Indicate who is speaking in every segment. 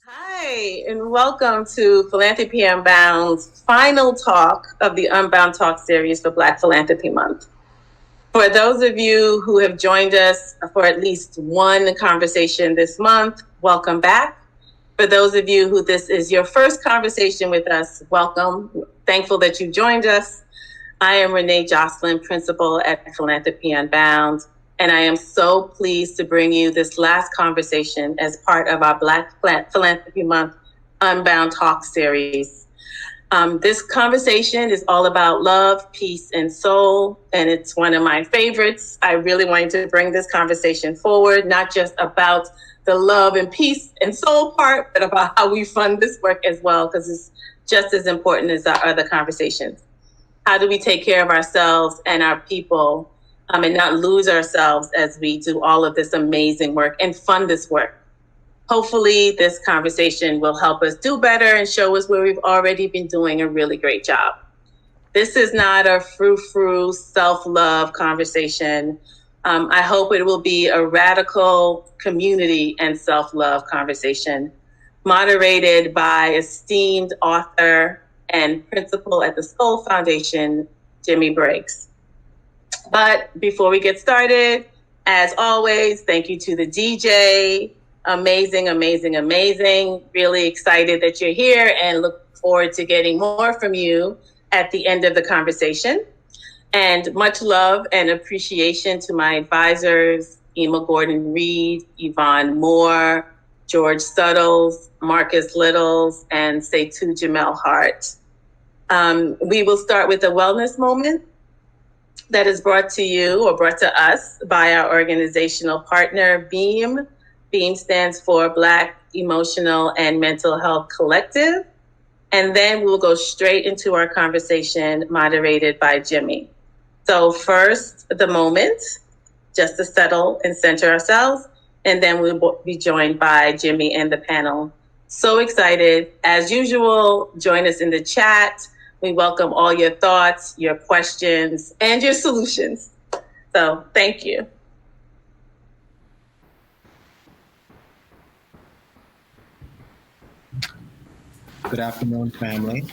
Speaker 1: Hi, and welcome to Philanthropy Unbound's final talk of the Unbound Talks series for Black Philanthropy Month. For those of you who have joined us for at least one conversation this month, welcome back. For those of you who this is your first conversation with us, welcome. Thankful that you joined us. I am Renee Jocelyn, Principal at Philanthropy Unbound, and I am so pleased to bring you this last conversation as part of our Black Philanthropy Month Unbound Talks series. This conversation is all about love, peace, and soul, and it's one of my favorites. I really wanted to bring this conversation forward, not just about the love and peace and soul part, but about how we fund this work as well, because it's just as important as our other conversations. How do we take care of ourselves and our people and not lose ourselves as we do all of this amazing work and fund this work? Hopefully, this conversation will help us do better and show us where we've already been doing a really great job. This is not a frou-frou self-love conversation. I hope it will be a radical community and self-love conversation, moderated by esteemed author and principal at the Soul Foundation, Jimmy Briggs. But before we get started, as always, thank you to the DJ. Amazing, amazing, amazing. Really excited that you're here and look forward to getting more from you at the end of the conversation. And much love and appreciation to my advisors, Emma Gordon-Reed, Yvonne Moore, George Suttles, Marcus Littles, and Seytu Jamel Hart. We will start with a wellness moment that is brought to you or brought to us by our organizational partner, BEAM. BEAM stands for Black Emotional and Mental Health Collective. And then we will go straight into our conversation moderated by Jimmy. So first, the moment, just to settle and center ourselves. And then we'll be joined by Jimmy and the panel. So excited. As usual, join us in the chat. We welcome all your thoughts, your questions, and your solutions. So thank you.
Speaker 2: Good afternoon, family.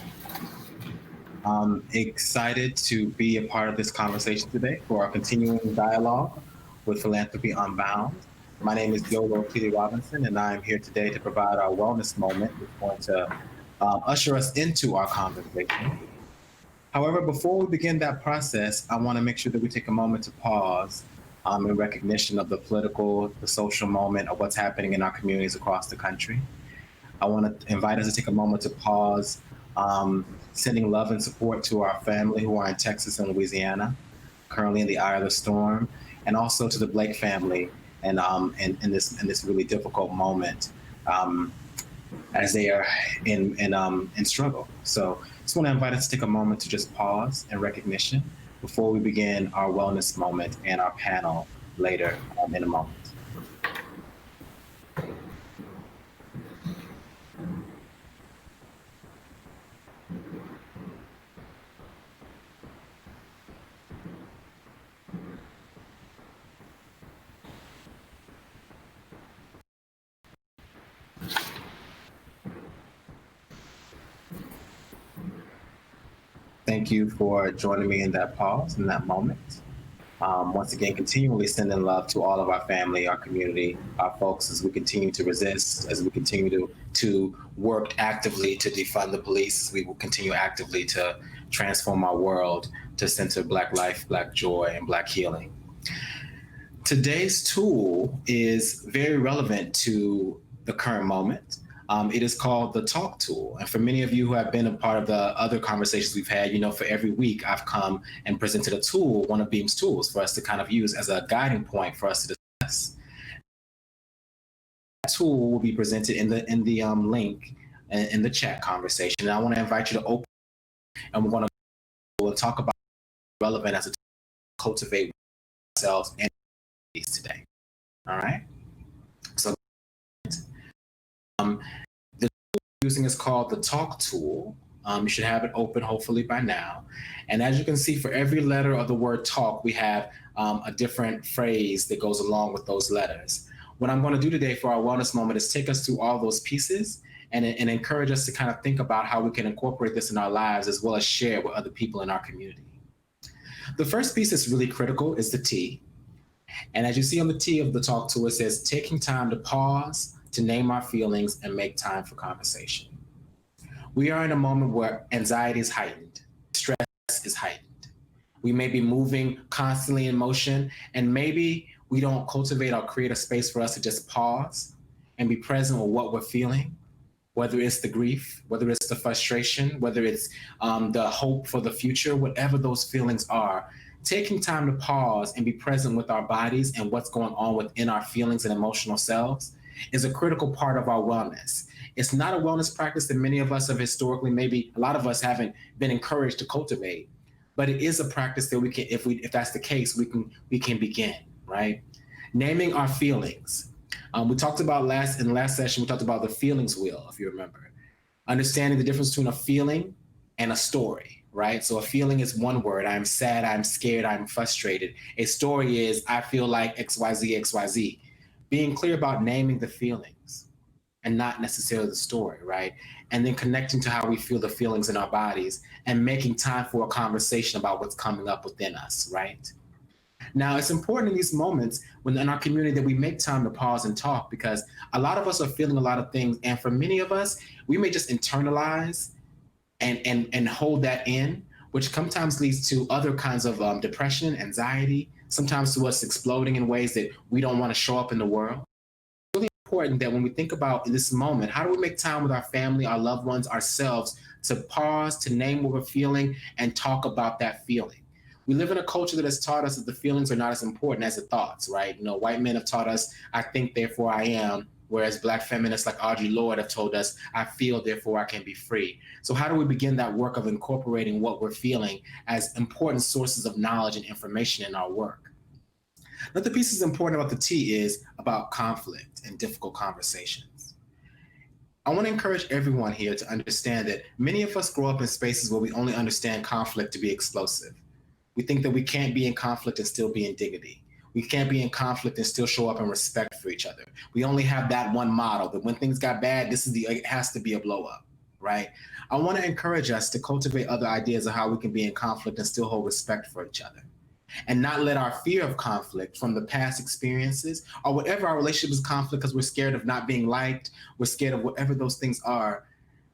Speaker 2: I'm excited to be a part of this conversation today for our continuing dialogue with Philanthropy Unbound. My name is Yolo T. Robinson, and I am here today to provide our wellness moment, which is going to usher us into our conversation. However, before we begin that process, I want to make sure that we take a moment to pause in recognition of the political, the social moment of what's happening in our communities across the country. I want to invite us to take a moment to pause, sending love and support to our family who are in Texas and Louisiana, currently in the eye of the storm, and also to the Blake family and in this really difficult moment as they are in struggle. So I just want to invite us to take a moment to just pause in recognition before we begin our wellness moment and our panel later in a moment. Thank you for joining me in that pause, in that moment. Once again, continually sending love to all of our family, our community, our folks as we continue to resist, as we continue to work actively to defund the police, as we will continue actively to transform our world to center Black life, Black joy, and Black healing. Today's tool is very relevant to the current moment. It is called the Talk Tool. And for many of you who have been a part of the other conversations we've had, you know, for every week I've come and presented a tool, one of BEAM's tools, for us to kind of use as a guiding point for us to discuss. That tool will be presented in the link in the chat conversation. And I want to invite you to open, and we're going to talk about relevant as a tool to cultivate ourselves and today. All right. So the tool we're using is called the Talk Tool. You should have it open hopefully by now. And as you can see, for every letter of the word talk, we have a different phrase that goes along with those letters. What I'm going to do today for our wellness moment is take us through all those pieces and encourage us to kind of think about how we can incorporate this in our lives as well as share with other people in our community. The first piece that's really critical is the T. And as you see on the T of the talk tool, it says taking time to pause, to name our feelings, and make time for conversation. We are in a moment where anxiety is heightened, stress is heightened. We may be moving constantly in motion, and maybe we don't cultivate or create a space for us to just pause and be present with what we're feeling, whether it's the grief, whether it's the frustration, whether it's the hope for the future, whatever those feelings are. Taking time to pause and be present with our bodies and what's going on within our feelings and emotional selves is a critical part of our wellness. It's not a wellness practice that many of us have historically, maybe a lot of us haven't been encouraged to cultivate, but it is a practice that we can, if that's the case, we can begin, right? Naming our feelings. We talked about in the last session, we talked about the feelings wheel, if you remember. Understanding the difference between a feeling and a story, right? So a feeling is one word. I'm sad, I'm scared, I'm frustrated. A story is I feel like XYZ, XYZ. Being clear about naming the feelings and not necessarily the story, right? And then connecting to how we feel the feelings in our bodies and making time for a conversation about what's coming up within us, right? Now, it's important in these moments when in our community that we make time to pause and talk, because a lot of us are feeling a lot of things. And for many of us, we may just internalize and hold that in, which sometimes leads to other kinds of depression, anxiety, sometimes to us exploding in ways that we don't want to show up in the world. It's really important that when we think about this moment, how do we make time with our family, our loved ones, ourselves, to pause, to name what we're feeling and talk about that feeling? We live in a culture that has taught us that the feelings are not as important as the thoughts, right? You know, white men have taught us, I think, therefore I am, whereas Black feminists like Audre Lorde have told us, I feel, therefore I can be free. So how do we begin that work of incorporating what we're feeling as important sources of knowledge and information in our work? Another piece that's important about the T is about conflict and difficult conversations. I want to encourage everyone here to understand that many of us grow up in spaces where we only understand conflict to be explosive. We think that we can't be in conflict and still be in dignity. We can't be in conflict and still show up in respect for each other. We only have that one model that when things got bad, it has to be a blow up, right? I want to encourage us to cultivate other ideas of how we can be in conflict and still hold respect for each other, and not let our fear of conflict from the past experiences or whatever our relationship is conflict because we're scared of not being liked, we're scared of whatever those things are,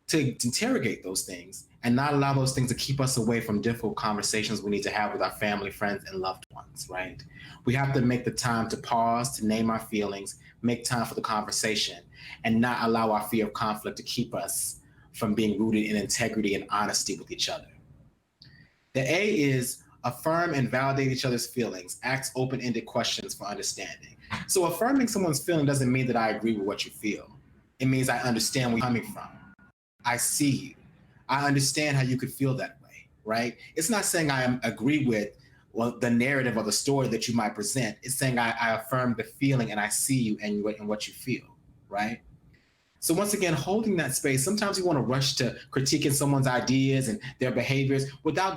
Speaker 2: to interrogate those things and not allow those things to keep us away from difficult conversations we need to have with our family, friends, and loved ones, right? We have to make the time to pause, to name our feelings, make time for the conversation, and not allow our fear of conflict to keep us from being rooted in integrity and honesty with each other. The A is affirm and validate each other's feelings, ask open-ended questions for understanding. So affirming someone's feeling doesn't mean that I agree with what you feel. It means I understand where you're coming from. I see you. I understand how you could feel that way, right? It's not saying I agree with the narrative or the story that you might present. It's saying I affirm the feeling and I see you and what you feel, right? So once again, holding that space, sometimes you want to rush to critiquing someone's ideas and their behaviors without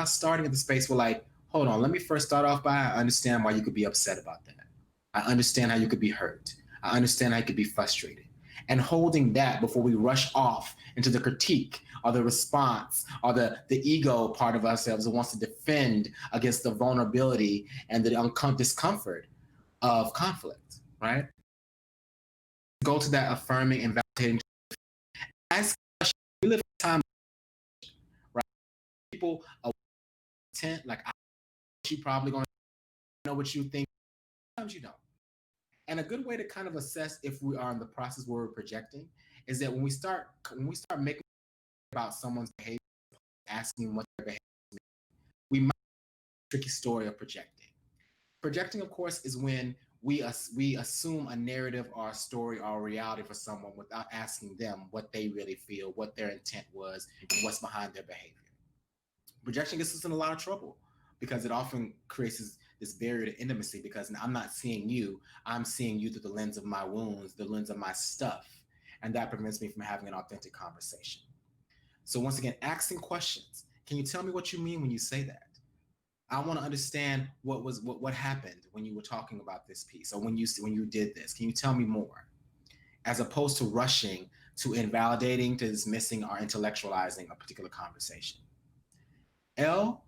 Speaker 2: starting at the space where like, hold on, let me first start off by, I understand why you could be upset about that. I understand how you could be hurt. I understand how you could be frustrated. And holding that before we rush off into the critique or the response or the ego part of ourselves that wants to defend against the vulnerability and the discomfort of conflict, right? Go to that affirming and validating. Ask questions. We live in a time, right? People are intent, like, you probably going to know what you think. Sometimes you don't. And a good way to kind of assess if we are in the process where we're projecting is that when we start making about someone's behavior, asking what their behavior is, we might have a tricky story of projecting. Projecting, of course, is when we assume a narrative or a story or a reality for someone without asking them what they really feel, what their intent was, and what's behind their behavior. Projection gets us in a lot of trouble because it often creates this barrier to intimacy because I'm not seeing you, I'm seeing you through the lens of my wounds, the lens of my stuff, and that prevents me from having an authentic conversation. So once again, asking questions. Can you tell me what you mean when you say that? I want to understand what happened when you were talking about this piece, or when you did this. Can you tell me more? As opposed to rushing to invalidating, to dismissing, or intellectualizing a particular conversation. L,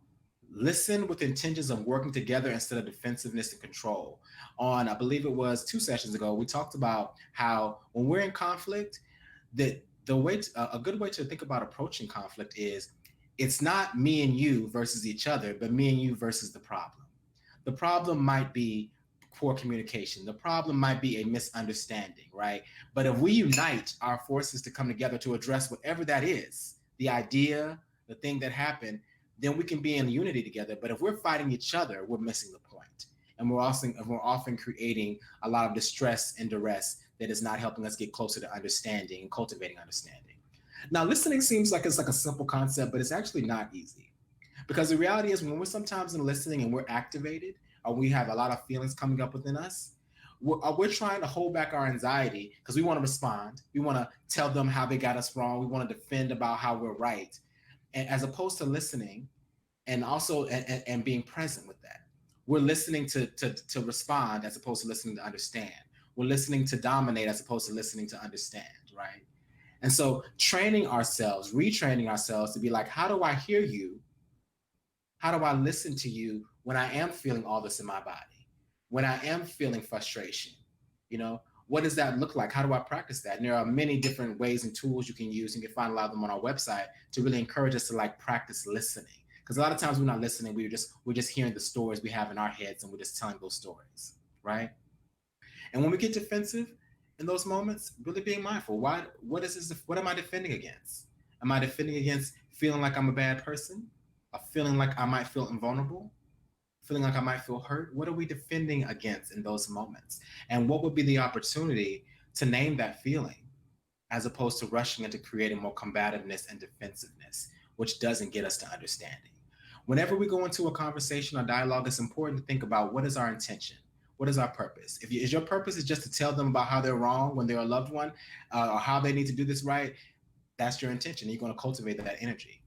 Speaker 2: listen with intentions of working together instead of defensiveness and control. On, I believe it was 2 sessions ago, we talked about how when we're in conflict, a good way to think about approaching conflict is, it's not me and you versus each other, but me and you versus the problem. The problem might be poor communication. The problem might be a misunderstanding, right? But if we unite our forces to come together to address whatever that is, the idea, the thing that happened, then we can be in unity together. But if we're fighting each other, we're missing the point. And we're often creating a lot of distress and duress that is not helping us get closer to understanding and cultivating understanding. Now, listening seems like it's like a simple concept, but it's actually not easy. Because the reality is, when we're sometimes in listening and we're activated, or we have a lot of feelings coming up within us, we're trying to hold back our anxiety because we want to respond. We want to tell them how they got us wrong. We want to defend about how we're right. And as opposed to listening and also and being present with that. We're listening to respond as opposed to listening to understand. We're listening to dominate as opposed to listening to understand, right? And so training ourselves, retraining ourselves to be like, how do I hear you? How do I listen to you when I am feeling all this in my body? When I am feeling frustration? You know, what does that look like? How do I practice that? And there are many different ways and tools you can use. You can find a lot of them on our website to really encourage us to like practice listening. Because a lot of times we're not listening. We're just hearing the stories we have in our heads, and we're just telling those stories, right? And when we get defensive in those moments, really being mindful. What am I defending against? Am I defending against feeling like I'm a bad person? Or feeling like I might feel invulnerable? Feeling like I might feel hurt? What are we defending against in those moments? And what would be the opportunity to name that feeling, as opposed to rushing into creating more combativeness and defensiveness, which doesn't get us to understanding? Whenever we go into a conversation or dialogue, it's important to think about, what is our intention? What is our purpose? Is your purpose is just to tell them about how they're wrong when they're a loved one, or how they need to do this right, that's your intention. You're going to cultivate that energy.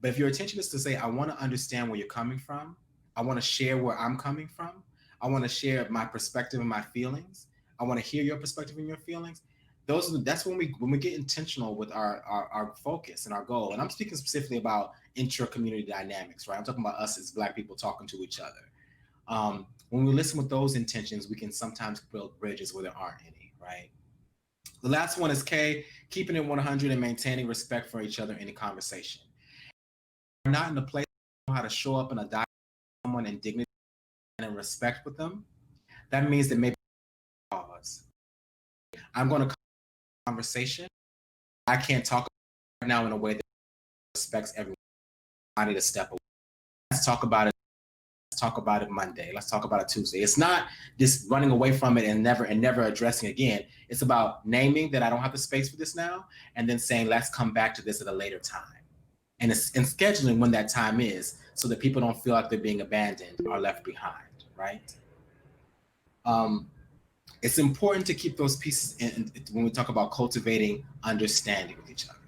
Speaker 2: But if your intention is to say, I want to understand where you're coming from, I want to share where I'm coming from, I want to share my perspective and my feelings, I want to hear your perspective and your feelings, that's when we get intentional with our focus and our goal. And I'm speaking specifically about intra-community dynamics, right? I'm talking about us as Black people talking to each other. When we listen with those intentions, we can sometimes build bridges where there aren't any, right? The last one is K, keeping it 100 and maintaining respect for each other in a conversation. We're not in a place to know how to show up in a dialogue with someone in dignity and in respect with them. That means that maybe pause. I'm going to conversation. I can't talk right now in a way that respects everyone. I need to step away. Let's talk about it. Let's talk about it Monday. Let's talk about it Tuesday. It's not just running away from it and never addressing again. It's about naming that I don't have the space for this now, and then saying, let's come back to this at a later time. And scheduling when that time is, so that people don't feel like they're being abandoned or left behind, right? It's important to keep those pieces in when we talk about cultivating understanding with each other.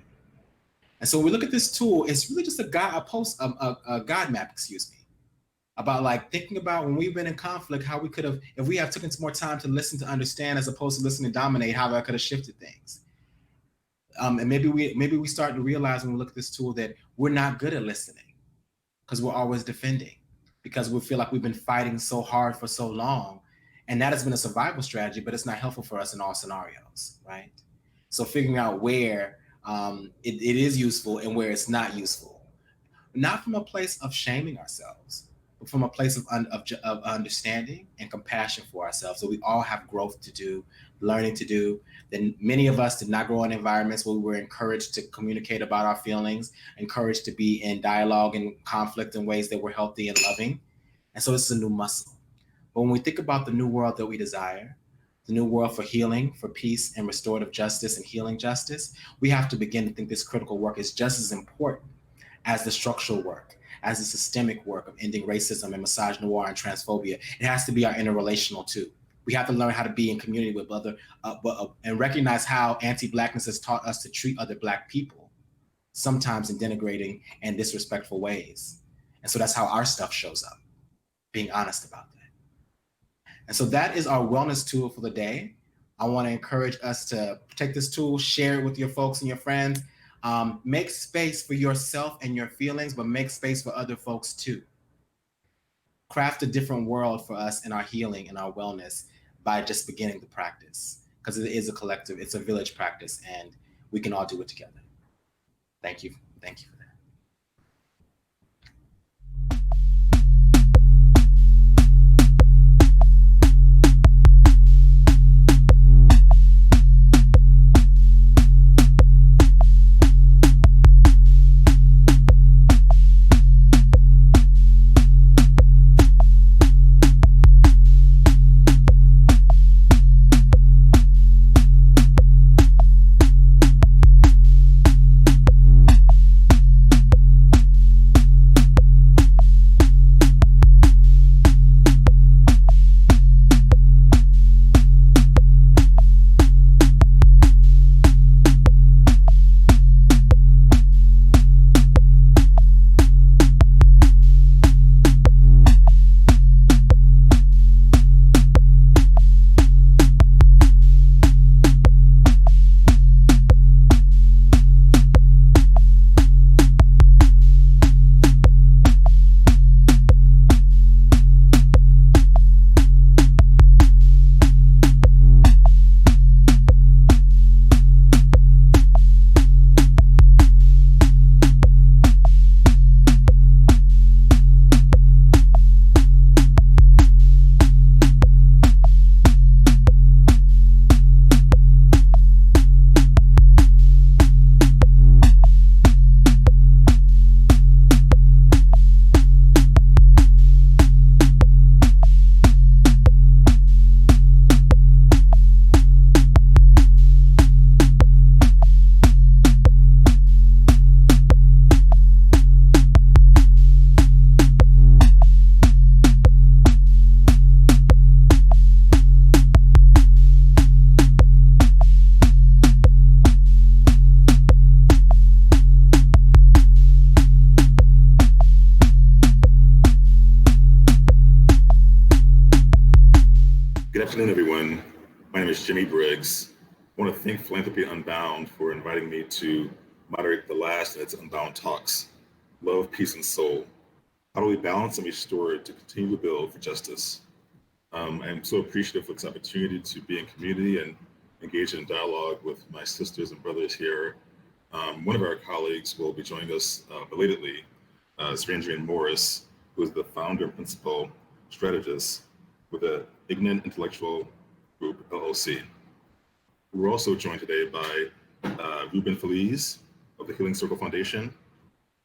Speaker 2: And so when we look at this tool, it's really just a guide map, about like thinking about when we've been in conflict, how we could have, if we have taken some more time to listen to understand as opposed to listen to dominate, how that could have shifted things. And maybe we start to realize when we look at this tool that we're not good at listening because we're always defending, because we feel like we've been fighting so hard for so long. And that has been a survival strategy, but it's not helpful for us in all scenarios, right? So figuring out where it is useful and where it's not useful, not from a place of shaming ourselves, but from a place of understanding and compassion for ourselves. So we all have growth to do, learning to do. Then many of us did not grow in environments where we were encouraged to communicate about our feelings, encouraged to be in dialogue and conflict in ways that were healthy and loving. And so this is a new muscle. But when we think about the new world that we desire, the new world for healing, for peace and restorative justice and healing justice, we have to begin to think this critical work is just as important as the structural work, as the systemic work of ending racism and misogynoir and transphobia. It has to be our interrelational too. We have to learn how to be in community with other, and recognize how anti-Blackness has taught us to treat other Black people, sometimes in denigrating and disrespectful ways. And so that's how our stuff shows up. being honest about that. And so that is our wellness tool for the day. I want to encourage us to take this tool, share it with your folks and your friends. Make space for yourself and your feelings, but make space for other folks too. Craft a different world for us in our healing and our wellness by just beginning the practice, because it is a collective, it's a village practice, and we can all do it together. Thank you. Thank you for that.
Speaker 3: Good afternoon, everyone. My name is Jimmy Briggs. I want to thank Philanthropy Unbound for inviting me to moderate the last of its Unbound Talks, Love, Peace, and Soul. How do we balance and restore to continue to build for justice? I'm so appreciative for this opportunity to be in community and engage in dialogue with my sisters and brothers here. One of our colleagues will be joining us belatedly, Sranjane Morris, who is the founder and principal strategist with the Ignan Intellectual Group, LLC. We're also joined today by Ruben Feliz of the Healing Circle Foundation,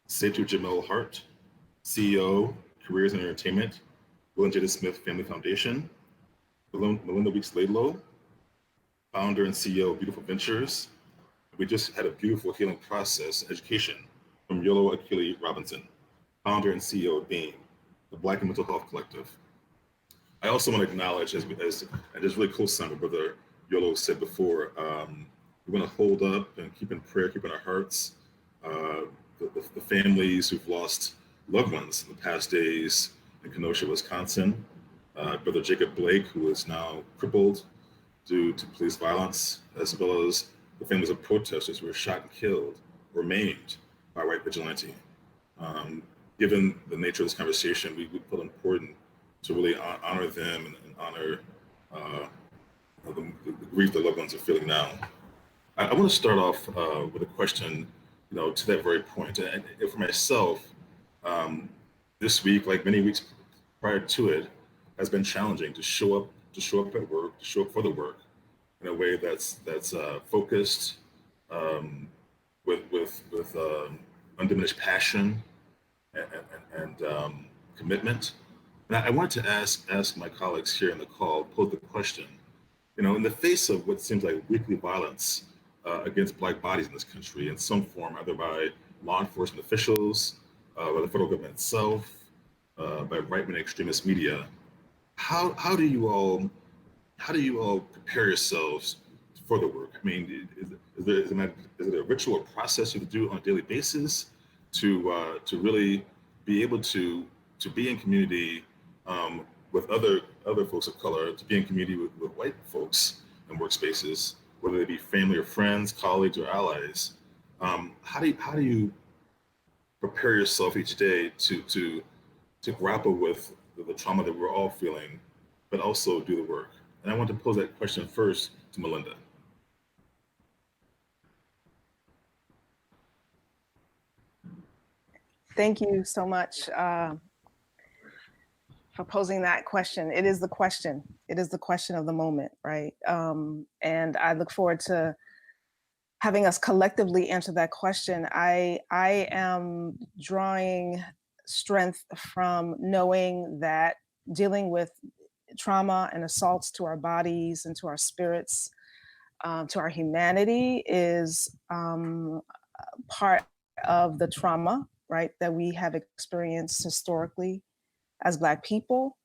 Speaker 3: Setu Jamil Hart, CEO, Careers and Entertainment, Will and Jada Smith Family Foundation, Melinda Weeks Laidlow, founder and CEO of Beautiful Ventures. We just had a beautiful healing process education from Yolo Akili Robinson, founder and CEO of BEAM, the Black and Mental Health Collective. I also want to acknowledge, and just really co-sign what Brother Yolo said before, we're going to hold up and keep in prayer, keep in our hearts, the families who've lost loved ones in the past days in Kenosha, Wisconsin. Brother Jacob Blake, who is now crippled due to police violence, as well as the families of protesters who were shot and killed or maimed by white vigilante. Given the nature of this conversation, we feel important to really honor them and honor the grief that loved ones are feeling now. I want to start off with a question, to that very point. And for myself, this week, like many weeks prior to it, has been challenging to show up at work, to show up for the work in a way that's focused, with undiminished passion and commitment. And I wanted to ask my colleagues here in the call, pose the question, in the face of what seems like weekly violence against Black bodies in this country in some form, either by law enforcement officials, by the federal government itself, by right-wing extremist media, how do you all prepare yourselves for the work? I mean, is it a ritual or process you have to do on a daily basis to really be able to be in community with other folks of color, to be in community with white folks in workspaces, whether they be family or friends, colleagues or allies. How do you prepare yourself each day to grapple with the trauma that we're all feeling, but also do the work? And I want to pose that question first to Melinda.
Speaker 4: Thank you so much for posing that question. It is the question. It is the question of the moment, right? And I look forward to having us collectively answer that question. I am drawing strength from knowing that dealing with trauma and assaults to our bodies and to our spirits, to our humanity is part of the trauma, right, that we have experienced historically as Black people.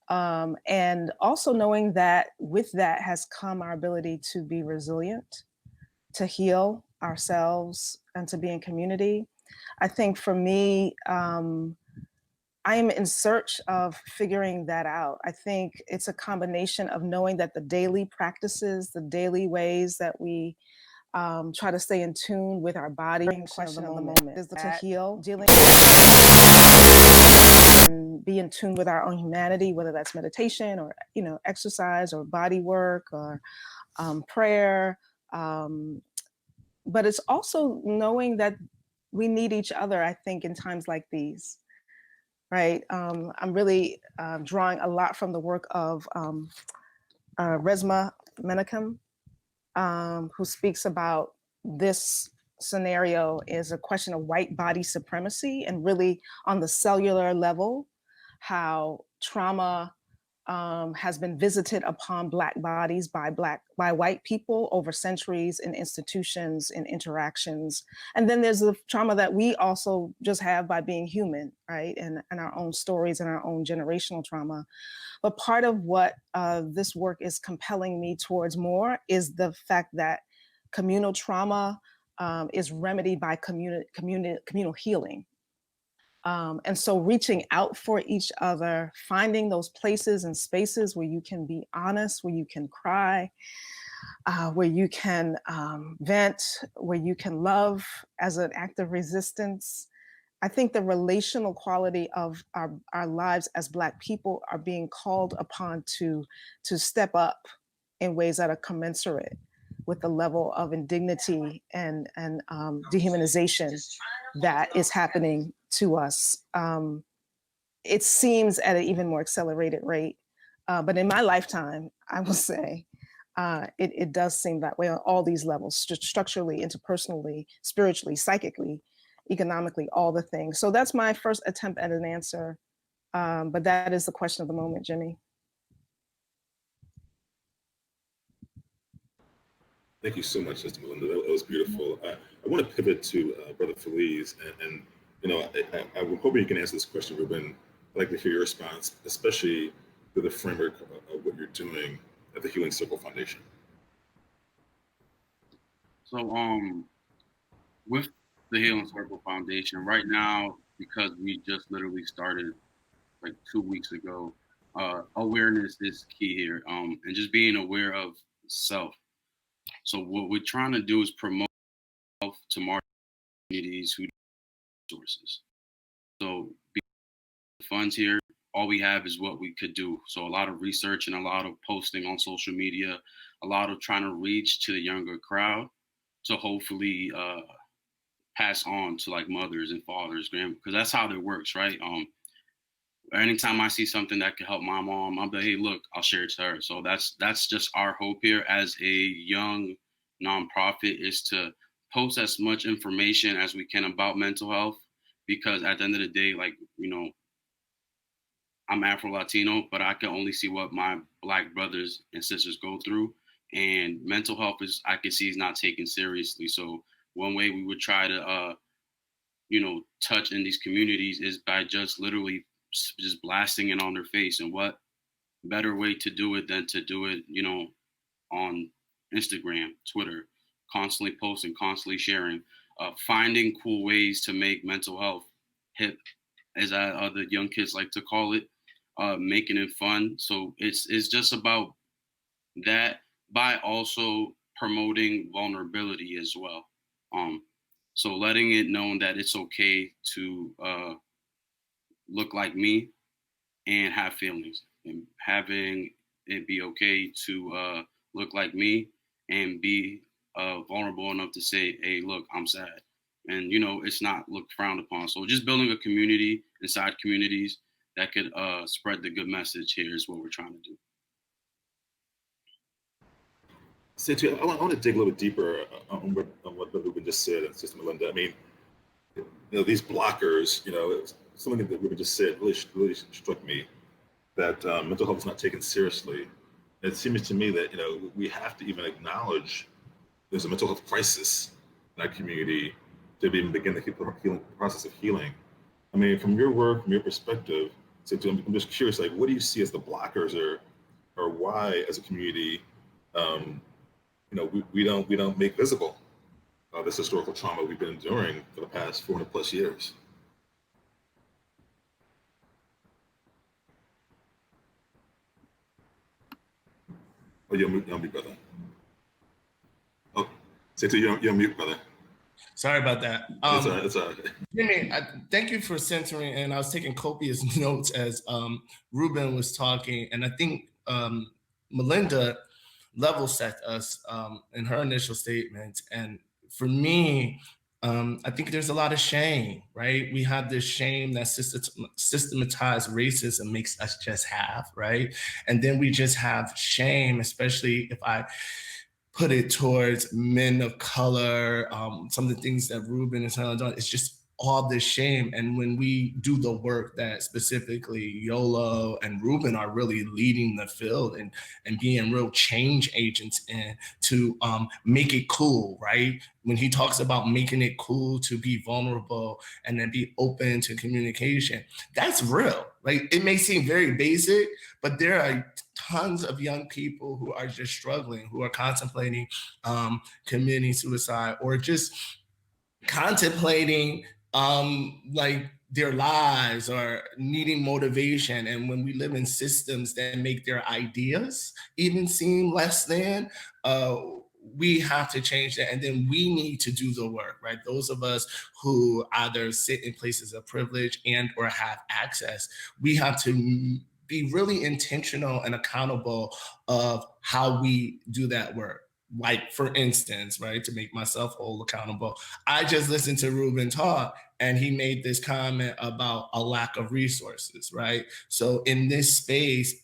Speaker 4: And also knowing that with that has come our ability to be resilient, to heal ourselves, and to be in community. I think for me, I am in search of figuring that out. I think it's a combination of knowing that the daily practices, the daily ways that we try to stay in tune with our body, question of the moment is to heal, dealing and be in tune with our own humanity, whether that's meditation or exercise or body work or prayer. But it's also knowing that we need each other, I think, in times like these, right? I'm really drawing a lot from the work of Resmaa Menakem, who speaks about this scenario is a question of white body supremacy, and really on the cellular level, how trauma has been visited upon Black bodies by white people over centuries in institutions and interactions. And then there's the trauma that we also just have by being human, right? And our own stories and our own generational trauma. But part of what this work is compelling me towards more is the fact that communal trauma is remedied by communal healing. And so reaching out for each other, finding those places and spaces where you can be honest, where you can cry, where you can vent, where you can love as an act of resistance. I think the relational quality of our lives as Black people are being called upon to step up in ways that are commensurate with the level of indignity and dehumanization that is happening to us. It seems at an even more accelerated rate, but in my lifetime, I will say, it does seem that way on all these levels, structurally, interpersonally, spiritually, psychically, economically, all the things. So that's my first attempt at an answer, but that is the question of the moment, Jimmy.
Speaker 3: Thank you so much, Sister Melinda. That was beautiful. I want to pivot to Brother Feliz, and I'm hoping you can answer this question, Ruben. I'd like to hear your response, especially through the framework of what you're doing at the Healing Circle Foundation.
Speaker 5: So, with the Healing Circle Foundation right now, because we just literally started like 2 weeks ago, awareness is key here, and just being aware of self. So what we're trying to do is promote health to market communities who need resources. So funds here, all we have is what we could do. So a lot of research and a lot of posting on social media, a lot of trying to reach to the younger crowd to hopefully pass on to like mothers and fathers, because that's how it works, right? Anytime I see something that could help my mom, I'll be like, hey, look, I'll share it to her. So that's just our hope here as a young nonprofit, is to post as much information as we can about mental health, because at the end of the day, like, I'm Afro-Latino, but I can only see what my Black brothers and sisters go through. And mental health I can see is not taken seriously. So one way we would try to, touch in these communities is by just literally just blasting it on their face. And what better way to do it than to do it, on Instagram, Twitter, constantly posting, constantly sharing, finding cool ways to make mental health hip, as the young kids like to call it. making it fun. So it's just about that, by also promoting vulnerability as well. So letting it known that it's okay to look like me and have feelings, and having it be okay to look like me and be vulnerable enough to say, hey, look, I'm sad. And, it's not looked frowned upon. So just building a community inside communities that could spread the good message here is what we're trying to do.
Speaker 3: I want to dig a little bit deeper on what Ruben just said, and Sister Melinda. I mean, these blockers, something that Ruben just said really struck me, that mental health is not taken seriously. It seems to me that we have to even acknowledge there's a mental health crisis in our community to even begin the process of healing. I mean, from your work, from your perspective, I'm just curious, like, what do you see as the blockers, or why, as a community, we don't make visible this historical trauma we've been enduring for the past 400 plus years? Oh, you're on mute, brother. Oh, you're on mute, brother.
Speaker 6: Sorry about that.
Speaker 3: It's all right.
Speaker 6: Jimmy, thank you for centering, and I was taking copious notes as Ruben was talking, and I think Melinda level set us in her initial statement. And for me, I think there's a lot of shame, right? We have this shame that systematized racism makes us just have, right? And then we just have shame, especially if I put it towards men of color, some of the things that Ruben and Helen done. It's just all this shame. And when we do the work that specifically Yolo and Ruben are really leading the field and being real change agents in to make it cool, right? When he talks about making it cool to be vulnerable and then be open to communication, that's real. Like, it may seem very basic, but there are tons of young people who are just struggling, who are contemplating committing suicide, or just contemplating like their lives, or needing motivation. And when we live in systems that make their ideas even seem less than, we have to change that. And then we need to do the work, right? Those of us who either sit in places of privilege and or have access, we have to be really intentional and accountable of how we do that work. Like, for instance, right, to make myself whole accountable, I just listened to Ruben talk, and he made this comment about a lack of resources, right? So in this space,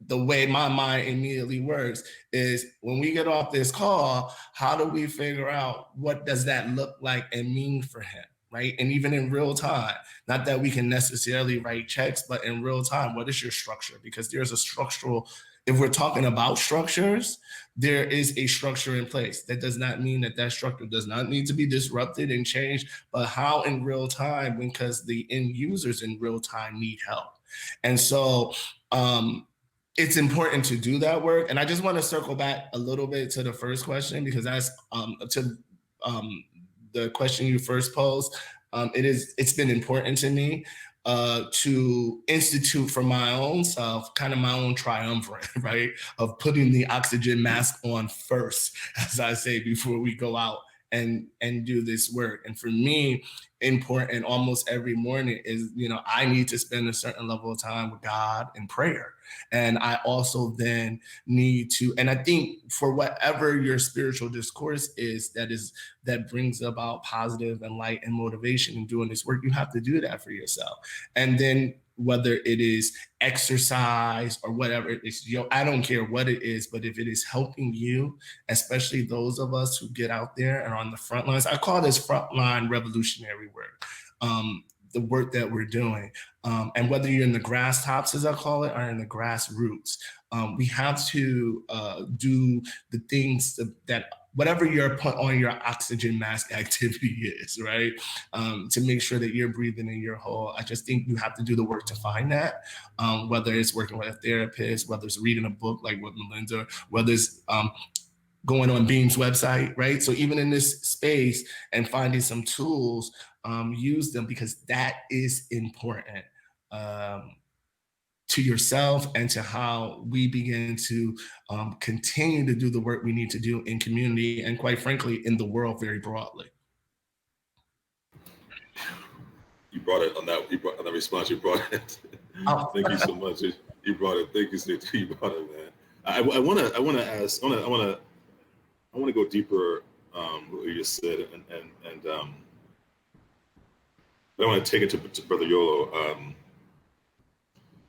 Speaker 6: the way my mind immediately works is, when we get off this call, how do we figure out what does that look like and mean for him, right? And even in real time, not that we can necessarily write checks, but in real time, what is your structure? Because there's a structural, if we're talking about structures, there is a structure in place. That does not mean that structure does not need to be disrupted and changed, but how in real time, because the end users in real time need help. And so it's important to do that work. And I just want to circle back a little bit to the first question, because that's the question you first posed. It's been important to me to institute for my own self, kind of my own triumvirate, right? Of putting the oxygen mask on first, as I say, before we go out and do this work. And for me, important almost every morning is, I need to spend a certain level of time with God in prayer. And I also then need to, and I think for whatever your spiritual discourse is that brings about positive and light and motivation in doing this work, you have to do that for yourself. And then whether it is exercise or whatever it is, I don't care what it is, but if it is helping you, especially those of us who get out there and are on the front lines, I call this frontline revolutionary work, the work that we're doing. And whether you're in the grass tops, as I call it, or in the grassroots, we have to do the things that whatever your put on your oxygen mask activity is, right? To make sure that you're breathing and you're whole. I just think you have to do the work to find that, whether it's working with a therapist, whether it's reading a book like with Melinda, whether it's going on Beam's website, right? So even in this space and finding some tools, use them, because that is important to yourself and to how we begin to continue to do the work we need to do in community and, quite frankly, in the world very broadly.
Speaker 3: You brought it on that. You brought on that response. You brought it.
Speaker 6: Oh.
Speaker 3: Thank you so much. You brought it. Thank you, Steve. You brought it, man. I want to ask. I want to go deeper. What you just said, and but I want to take it to Brother Yolo.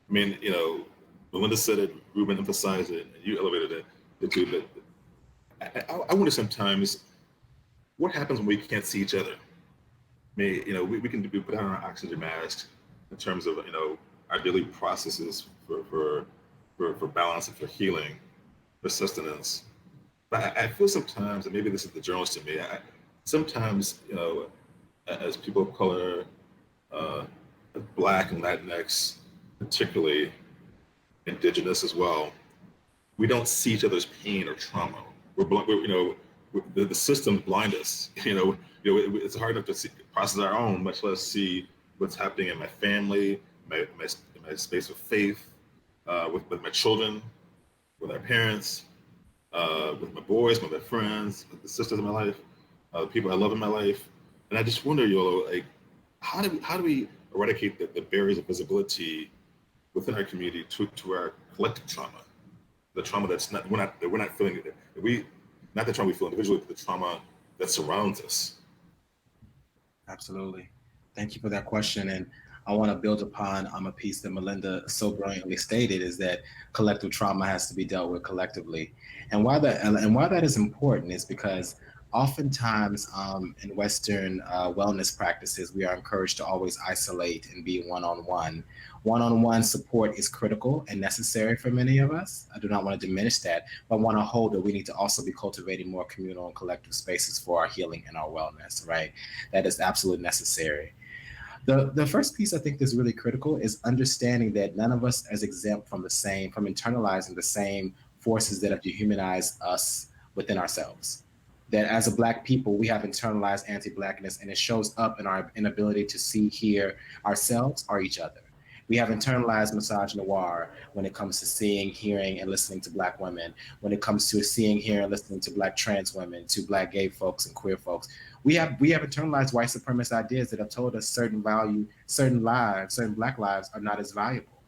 Speaker 3: I mean, you know, Melinda said it, Ruben emphasized it, and you elevated it too. But I wonder sometimes what happens when we can't see each other. I mean, you know, we can put on our oxygen mask in terms of, you know, our daily processes for balance and for healing, for sustenance. But I feel sometimes, and maybe this is the journalist in me, sometimes, you know, as people of color, Black and Latinx, particularly Indigenous as well, we don't see each other's pain or trauma. The systems blind us. It's hard enough to process our own, much less see what's happening in my family, my space of faith, with my children, with our parents, with my boys, with my friends, with the sisters in my life, the people I love in my life. And I just wonder, Yolo, like, how do we eradicate the barriers of visibility within our community to our collective trauma, the trauma we're not feeling it. Not the trauma we feel individually, but the trauma that surrounds us.
Speaker 2: Absolutely. Thank you for that question. And I want to build upon a piece that Melinda so brilliantly stated, is that collective trauma has to be dealt with collectively. And why that is important is because oftentimes in Western wellness practices, we are encouraged to always isolate and be one-on-one. One-on-one support is critical and necessary for many of us. I do not want to diminish that, but I want to hold that we need to also be cultivating more communal and collective spaces for our healing and our wellness, right? That is absolutely necessary. The first piece I think that's really critical is understanding that none of us is exempt from internalizing the same forces that have dehumanized us within ourselves. That as a Black people, we have internalized anti-Blackness, and it shows up in our inability to see, hear ourselves or each other. We have internalized misogynoir when it comes to seeing, hearing, and listening to Black women, when it comes to seeing, hearing, and listening to Black trans women, to Black gay folks and queer folks. We have internalized white supremacist ideas that have told us certain Black lives are not as valuable.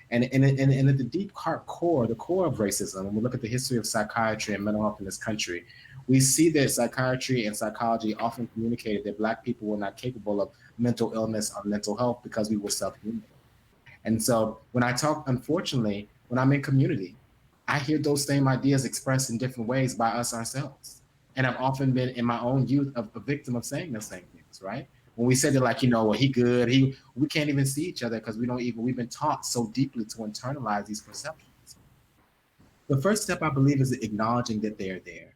Speaker 2: And at the deep core, the core of racism, when we look at the history of psychiatry and mental health in this country, we see that psychiatry and psychology often communicated that Black people were not capable of mental illness or mental health because we were self-human. And so when I talk, unfortunately, when I'm in community, I hear those same ideas expressed in different ways by us ourselves. And I've often been in my own youth a victim of saying those same things, right? When we say that, like, well, he good, we can't even see each other because we've been taught so deeply to internalize these perceptions. The first step, I believe, is acknowledging that they are there.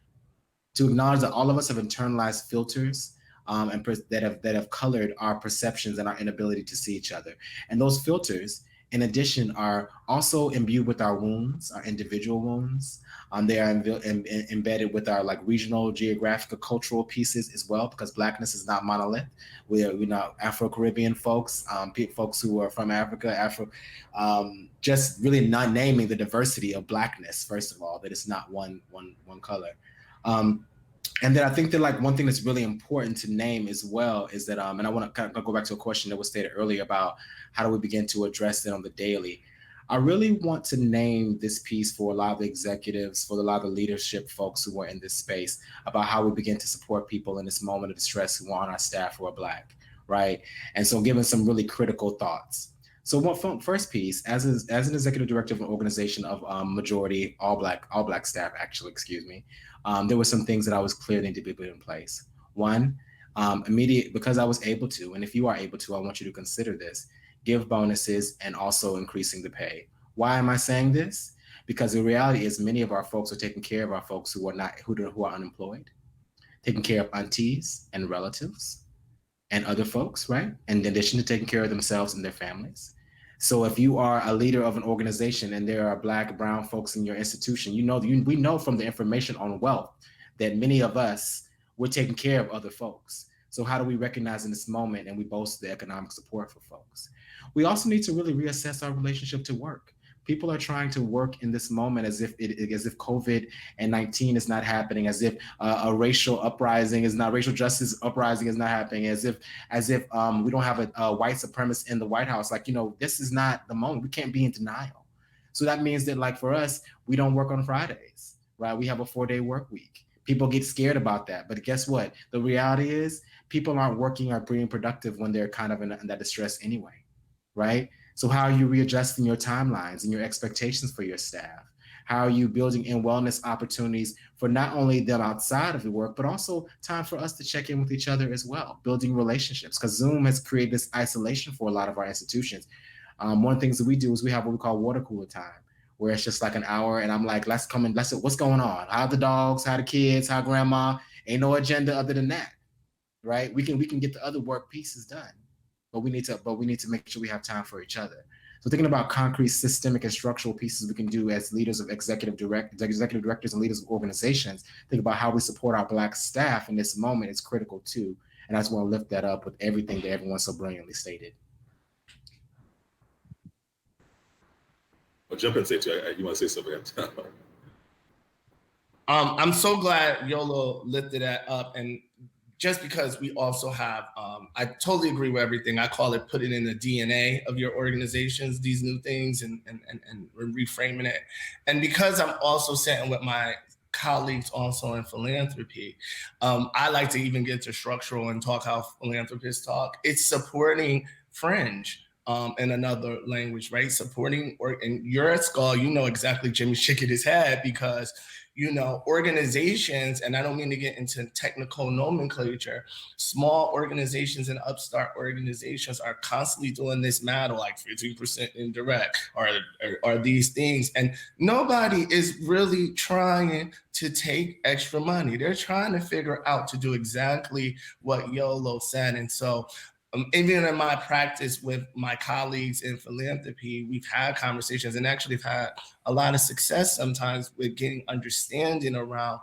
Speaker 2: To acknowledge that all of us have internalized filters that have colored our perceptions and our inability to see each other. And those filters, in addition, are also imbued with our wounds, our individual wounds. They are embedded with our regional, geographical, cultural pieces as well, because Blackness is not monolith. We're not Afro-Caribbean folks, folks who are from Africa, just really not naming the diversity of Blackness, first of all, that it's not one color. And then I think that one thing that's really important to name as well is that, and I want to kind of go back to a question that was stated earlier about how do we begin to address it on the daily. I really want to name this piece for a lot of the executives, for a lot of the leadership folks who are in this space, about how we begin to support people in this moment of distress who are on our staff who are Black, right? And so giving some really critical thoughts. So first piece, as an executive director of an organization of majority all black staff, there were some things that I was clear need to be put in place. One, immediate, because I was able to, and if you are able to, I want you to consider this, give bonuses and also increasing the pay. Why am I saying this? Because the reality is many of our folks are taking care of our folks who are unemployed, taking care of aunties and relatives and other folks, right? In addition to taking care of themselves and their families. So if you are a leader of an organization and there are Black, brown folks in your institution, we know from the information on wealth that many of us, we're taking care of other folks. So how do we recognize in this moment and we bolster the economic support for folks? We also need to really reassess our relationship to work. People are trying to work in this moment as if COVID and 19 is not happening, as if a racial justice uprising is not happening, as if we don't have a white supremacist in the White House. Like, this is not the moment. We can't be in denial. So that means that, like, for us, we don't work on Fridays, right? We have a 4-day work week. People get scared about that, but guess what? The reality is people aren't working or being productive when they're kind of in that distress anyway, right? So how are you readjusting your timelines and your expectations for your staff? How are you building in wellness opportunities for not only them outside of the work, but also time for us to check in with each other as well, building relationships? Because Zoom has created this isolation for a lot of our institutions. One of the things that we do is we have what we call water cooler time, where it's just like an hour, and I'm like, let's what's going on? How the dogs? How the kids? How grandma? Ain't no agenda other than that, right? We can get the other work pieces done. But we need to make sure we have time for each other. So thinking about concrete, systemic, and structural pieces we can do as leaders of executive directors and leaders of organizations, think about how we support our Black staff in this moment is critical too. And I just want to lift that up with everything that everyone so brilliantly stated.
Speaker 3: I'll jump in and say too, you want to say something?
Speaker 6: I'm so glad Yolo lifted that up, and just because we also have, I totally agree with everything. I call it putting in the DNA of your organizations, these new things, and reframing it. And because I'm also sitting with my colleagues also in philanthropy, I like to even get to structural and talk how philanthropists talk. It's supporting fringe. In another language, right? Supporting, and you're at school, you know exactly Jimmy's shaking his head because, organizations, and I don't mean to get into technical nomenclature, small organizations and upstart organizations are constantly doing this matter, like 15% indirect or these things. And nobody is really trying to take extra money. They're trying to figure out to do exactly what Yolo said. And so even in my practice with my colleagues in philanthropy, we've had conversations and actually have had a lot of success sometimes with getting understanding around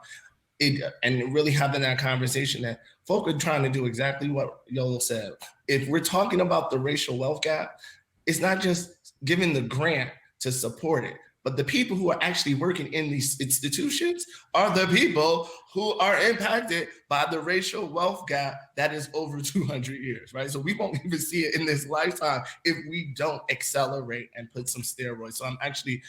Speaker 6: it and really having that conversation that folk are trying to do exactly what Yolo said. If we're talking about the racial wealth gap, it's not just giving the grant to support it, but the people who are actually working in these institutions are the people who are impacted by the racial wealth gap that is over 200 years, right? So we won't even see it in this lifetime if we don't accelerate and put some steroids. So I'm actually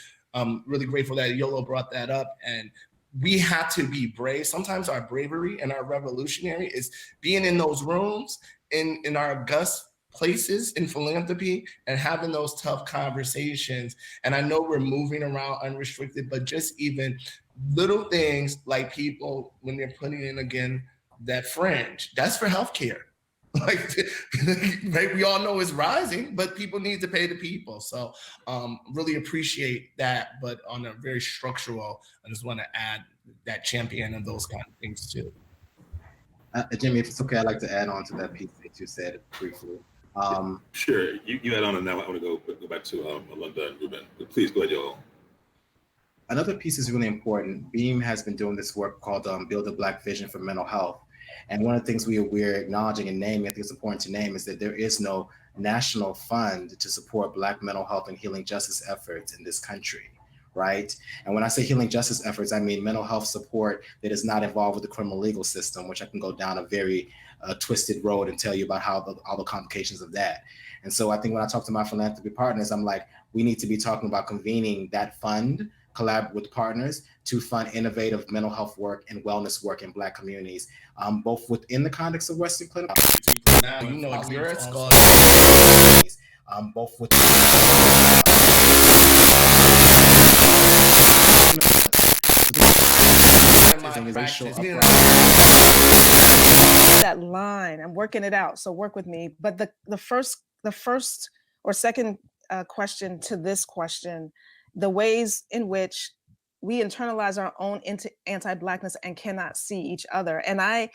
Speaker 6: really grateful that Yolo brought that up. And we have to be brave. Sometimes our bravery and our revolutionary is being in those rooms, in our august places in philanthropy and having those tough conversations. And I know we're moving around unrestricted, but just even little things like people, when they're putting in again, that fringe, that's for healthcare. Like, right, we all know it's rising, but people need to pay the people. So really appreciate that, but on a very structural, I just want to add that champion of those kind of things too.
Speaker 2: Jimmy, if it's okay, I'd like to add on to that piece that you said briefly.
Speaker 3: Sure, you add on, and now I want to go back to Linda and Ruben. But please go ahead, y'all.
Speaker 2: Another piece is really important. Beam has been doing this work called Build a Black Vision for Mental Health. And one of the things we're acknowledging and naming, I think it's important to name, is that there is no national fund to support Black mental health and healing justice efforts in this country, right? And when I say healing justice efforts, I mean mental health support that is not involved with the criminal legal system, which I can go down a very twisted road and tell you about how all the complications of that. And so I think when I talk to my philanthropy partners, I'm like, we need to be talking about convening that fund, collaborate with partners to fund innovative mental health work and wellness work in Black communities, both within the context of Western clinical.
Speaker 6: Now, you know, if you're at school,
Speaker 2: both with
Speaker 4: that line. I'm working it out, so work with me. But the first or second question to this question, the ways in which we internalize our own anti-Blackness and cannot see each other. And I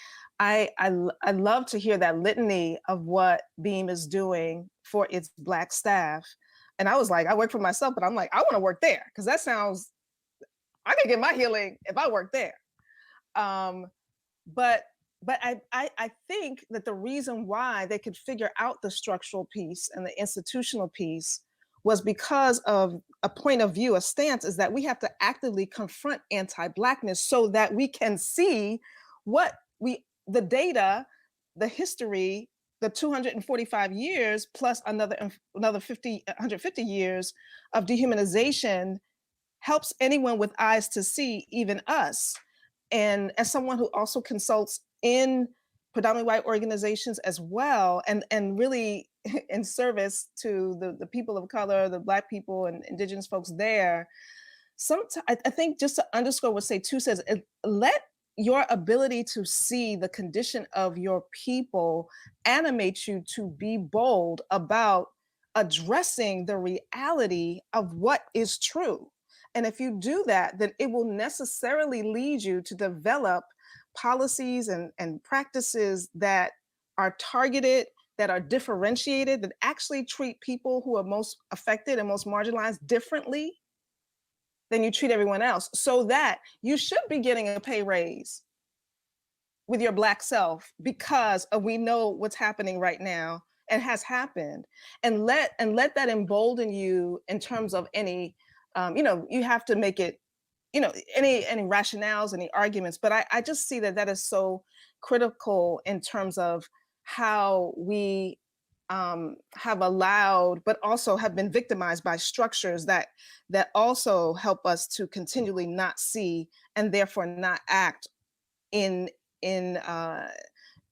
Speaker 4: love to hear that litany of what Beam is doing for its Black staff. And I was like, I work for myself, but I'm like, I want to work there because that sounds, I can get my healing if I work there. But but I think that the reason why they could figure out the structural piece and the institutional piece was because of a point of view, a stance is that we have to actively confront anti-Blackness so that we can see what the data, the history, the 245 years plus another 150 years of dehumanization helps anyone with eyes to see, even us. And as someone who also consults in predominantly white organizations as well, and really in service to the people of color, the Black people and indigenous folks there, I think just to underscore what Setu says, let your ability to see the condition of your people animate you to be bold about addressing the reality of what is true. And if you do that, then it will necessarily lead you to develop policies and practices that are targeted, that are differentiated, that actually treat people who are most affected and most marginalized differently than you treat everyone else, so that you should be getting a pay raise with your Black self because we know what's happening right now and has happened, and let that embolden you in terms of any, you have to make it, any rationales, any arguments, but I just see that is so critical in terms of how we have allowed, but also have been victimized by structures that also help us to continually not see and therefore not act in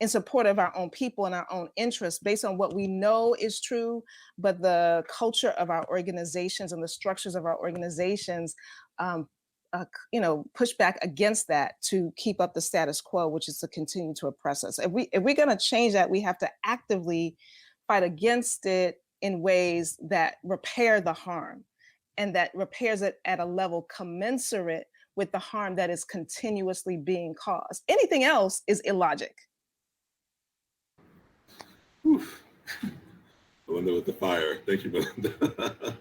Speaker 4: support of our own people and our own interests based on what we know is true, but the culture of our organizations and the structures of our organizations push back against that to keep up the status quo, which is to continue to oppress us. If we're going to change that, we have to actively fight against it in ways that repair the harm, and that repairs it at a level commensurate with the harm that is continuously being caused. Anything else is illogic.
Speaker 3: Melinda with the fire. Thank you, Melinda.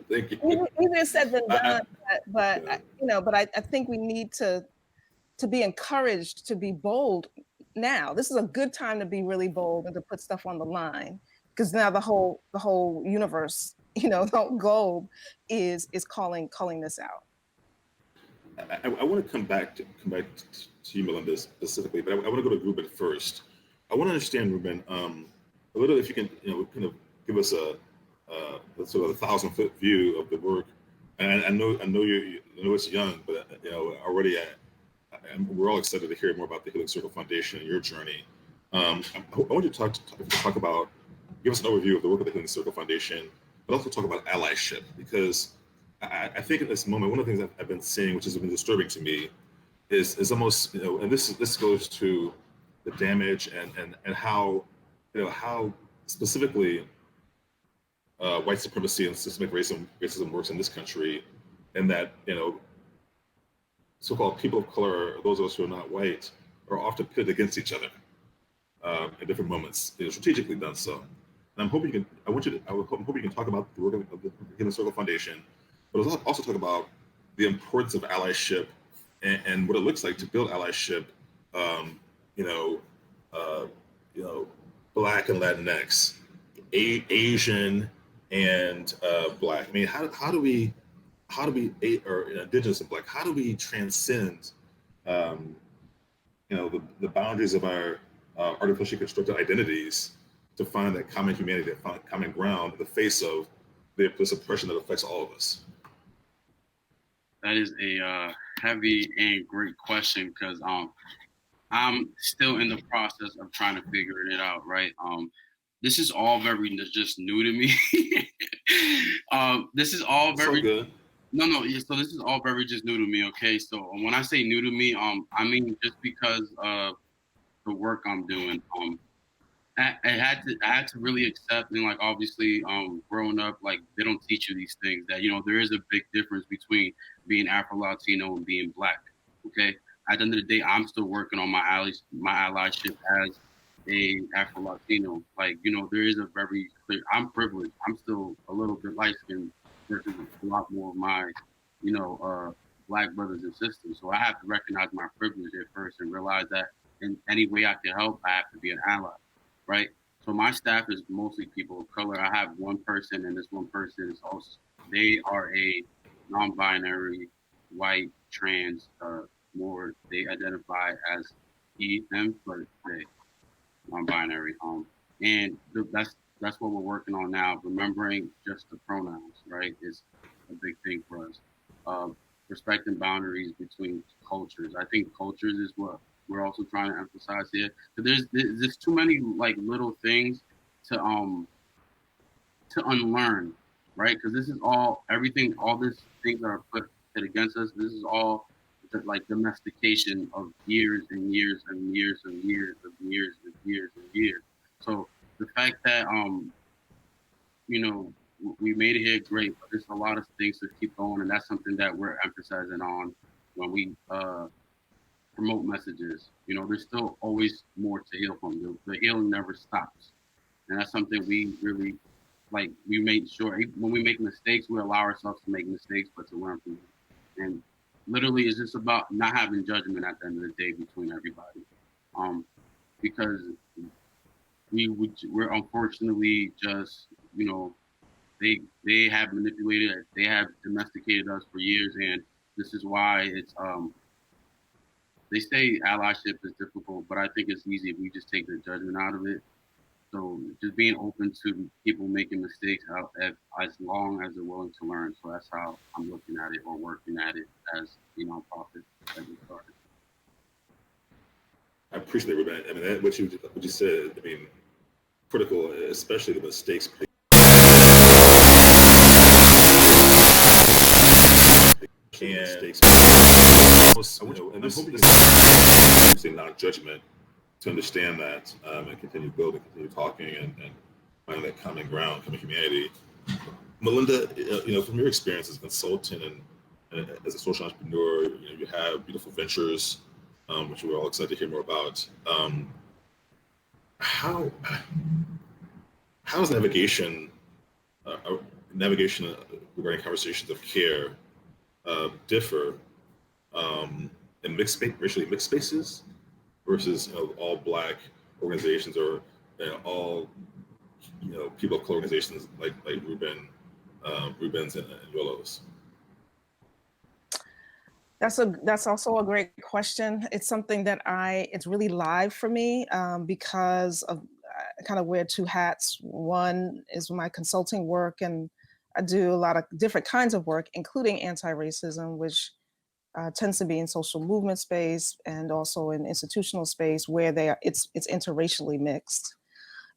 Speaker 3: Thank you.
Speaker 4: Easier said than done, but I think we need to be encouraged to be bold now. This is a good time to be really bold and to put stuff on the line, because now the whole universe, the whole globe is calling this out.
Speaker 3: I want to come back to you, Melinda, specifically, but I want to go to Ruben first. I want to understand, Ruben, a little, if you can, kind of give us a sort of a 1,000-foot view of the work. And I know it's young, but already we're all excited to hear more about the Healing Circle Foundation and your journey. I want you to talk about, give us an overview of the work of the Healing Circle Foundation, but also talk about allyship, because I think at this moment, one of the things I've been seeing, which has been disturbing to me, is almost, and this goes to the damage and how, how specifically white supremacy and systemic racism works in this country, and that, so-called people of color, those of us who are not white, are often pitted against each other at different moments, strategically done so. And I'm hoping you can, I'm hoping you can talk about the work of the Healing Circle Foundation, but also talk about the importance of allyship and what it looks like to build allyship, Black and Latinx, Asian and Black. I mean, how do we, or Indigenous and Black, how do we transcend, the boundaries of our artificially constructed identities to find that common humanity, that common ground in the face of this oppression that affects all of us?
Speaker 5: That is a heavy and great question, because I'm still in the process of trying to figure it out, right? This is all very just new to me. This is all very... So good. No. So this is all very just new to me, okay? So when I say new to me, I mean just because of the work I'm doing. I had to really accept, and like obviously growing up, like they don't teach you these things, that there is a big difference between being Afro-Latino and being Black. Okay, at the end of the day, I'm still working on my allyship as a Afro-Latino. Like there is a very clear. I'm privileged. I'm still a little bit light skinned versus a lot more of my Black brothers and sisters. So I have to recognize my privilege at first and realize that in any way I can help, I have to be an ally, right? So my staff is mostly people of color. I have one person, and this one person is also, they are a non-binary, white, trans, more, they identify as he, them, but they, non-binary. And that's what we're working on now. Remembering just the pronouns, right, is a big thing for us. Respecting boundaries between cultures. I think cultures is what we're also trying to emphasize here. But there's too many like little things to unlearn, right? Because this is all everything, all these things that are put against us. This is all like domestication of years and years and years and years of years and years and years. So the fact that you know, we made it here, great, but there's a lot of things to keep going, and that's something that we're emphasizing on when we promote messages. You know, there's still always more to heal from. The healing never stops, and that's something we really like. We make sure when we make mistakes, we allow ourselves to make mistakes, but to learn from them. And literally, it's just about not having judgment at the end of the day between everybody, because we're unfortunately just, you know, they have manipulated us, they have domesticated us for years, and this is why it's they say allyship is difficult, but I think it's easy if we just take the judgment out of it. So just being open to people making mistakes as long as they're willing to learn. So that's how I'm looking at it, or working at it as a nonprofit that we started.
Speaker 3: I appreciate it, Ruben. I mean, what you said, I mean, critical, especially the mistakes. Mistakes. And I'm hoping to say non-judgment to understand that, and continue building, continue talking, and find that common ground, common humanity. Melinda, you know, from your experience as a consultant and as a social entrepreneur, you know, you have beautiful ventures, which we're all excited to hear more about. How does navigation regarding conversations of care differ in racially mixed spaces versus, you know, all Black organizations, or, you know, all, you know, people of color organizations like Ruben's and Yolo's?
Speaker 4: That's also a great question. It's something that it's really live for me, because of I kind of wear two hats. One is my consulting work, and I do a lot of different kinds of work, including anti-racism, which tends to be in social movement space and also in institutional space where it's interracially mixed.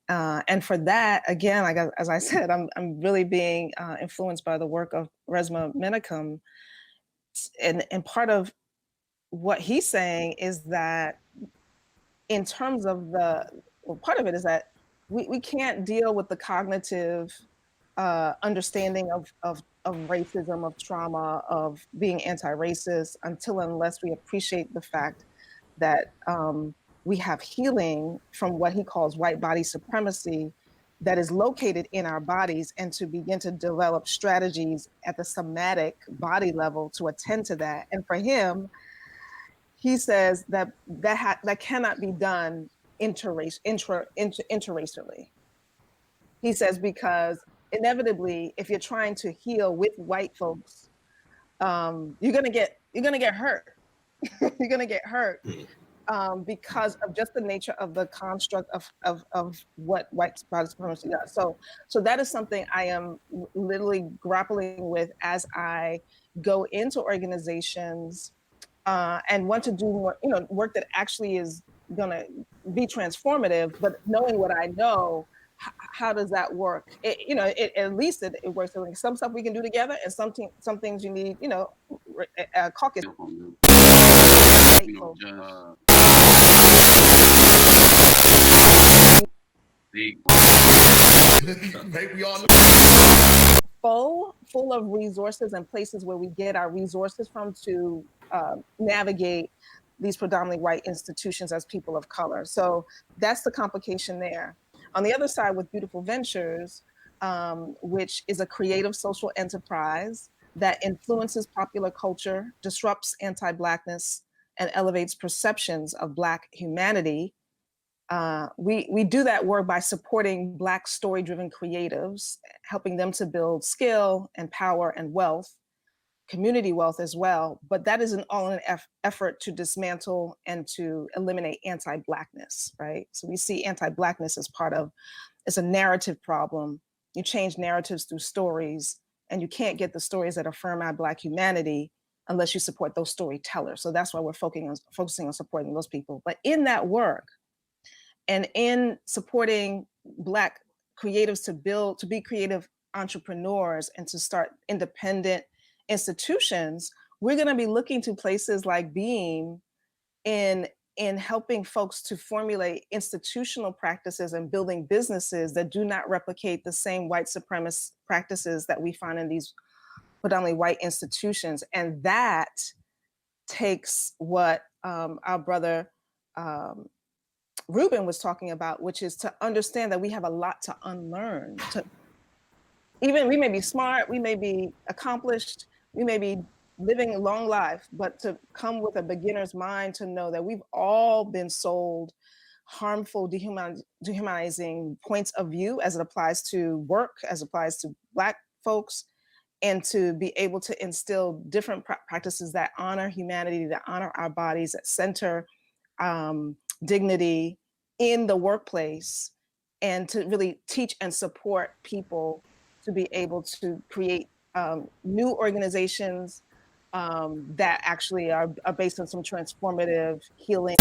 Speaker 4: And for that, again, as I said, I'm really being influenced by the work of Resmaa Menakem. And part of what he's saying is that in terms of part of it is that we can't deal with the cognitive understanding of racism, of trauma, of being anti-racist unless we appreciate the fact that we have healing from what he calls white body supremacy that is located in our bodies, and to begin to develop strategies at the somatic body level to attend to that. And for him, he says that cannot be done interracially. He says, because inevitably, if you're trying to heal with white folks, you're gonna get hurt. You're gonna get hurt because of just the nature of the construct of what white body supremacy does. So that is something I am literally grappling with as I go into organizations and want to do more, work that actually is gonna be transformative. But knowing what I know, how does that work? At least it works. Some stuff we can do together, and some things you need, caucus. Full of resources and places where we get our resources from to navigate these predominantly white institutions as people of color. So that's the complication there. On the other side, with Beautiful Ventures, which is a creative social enterprise that influences popular culture, disrupts anti-Blackness, and elevates perceptions of Black humanity. We do that work by supporting Black story-driven creatives, helping them to build skill and power and wealth, community wealth as well. But that is an all-in effort to dismantle and to eliminate anti-Blackness, right? So we see anti-Blackness as it's a narrative problem. You change narratives through stories, and you can't get the stories that affirm our Black humanity unless you support those storytellers. So that's why we're focusing on supporting those people. But in that work, and in supporting Black creatives to be creative entrepreneurs and to start independent institutions, we're going to be looking to places like Beam in helping folks to formulate institutional practices and building businesses that do not replicate the same white supremacist practices that we find in these predominantly white institutions. And that takes what our brother Ruben was talking about, which is to understand that we have a lot to unlearn. Even we may be smart, we may be accomplished, we may be living a long life, but to come with a beginner's mind to know that we've all been sold harmful, dehumanizing points of view as it applies to work, as it applies to Black folks, and to be able to instill different practices that honor humanity, that honor our bodies, that center dignity in the workplace, and to really teach and support people to be able to create new organizations that actually are based on some transformative healing,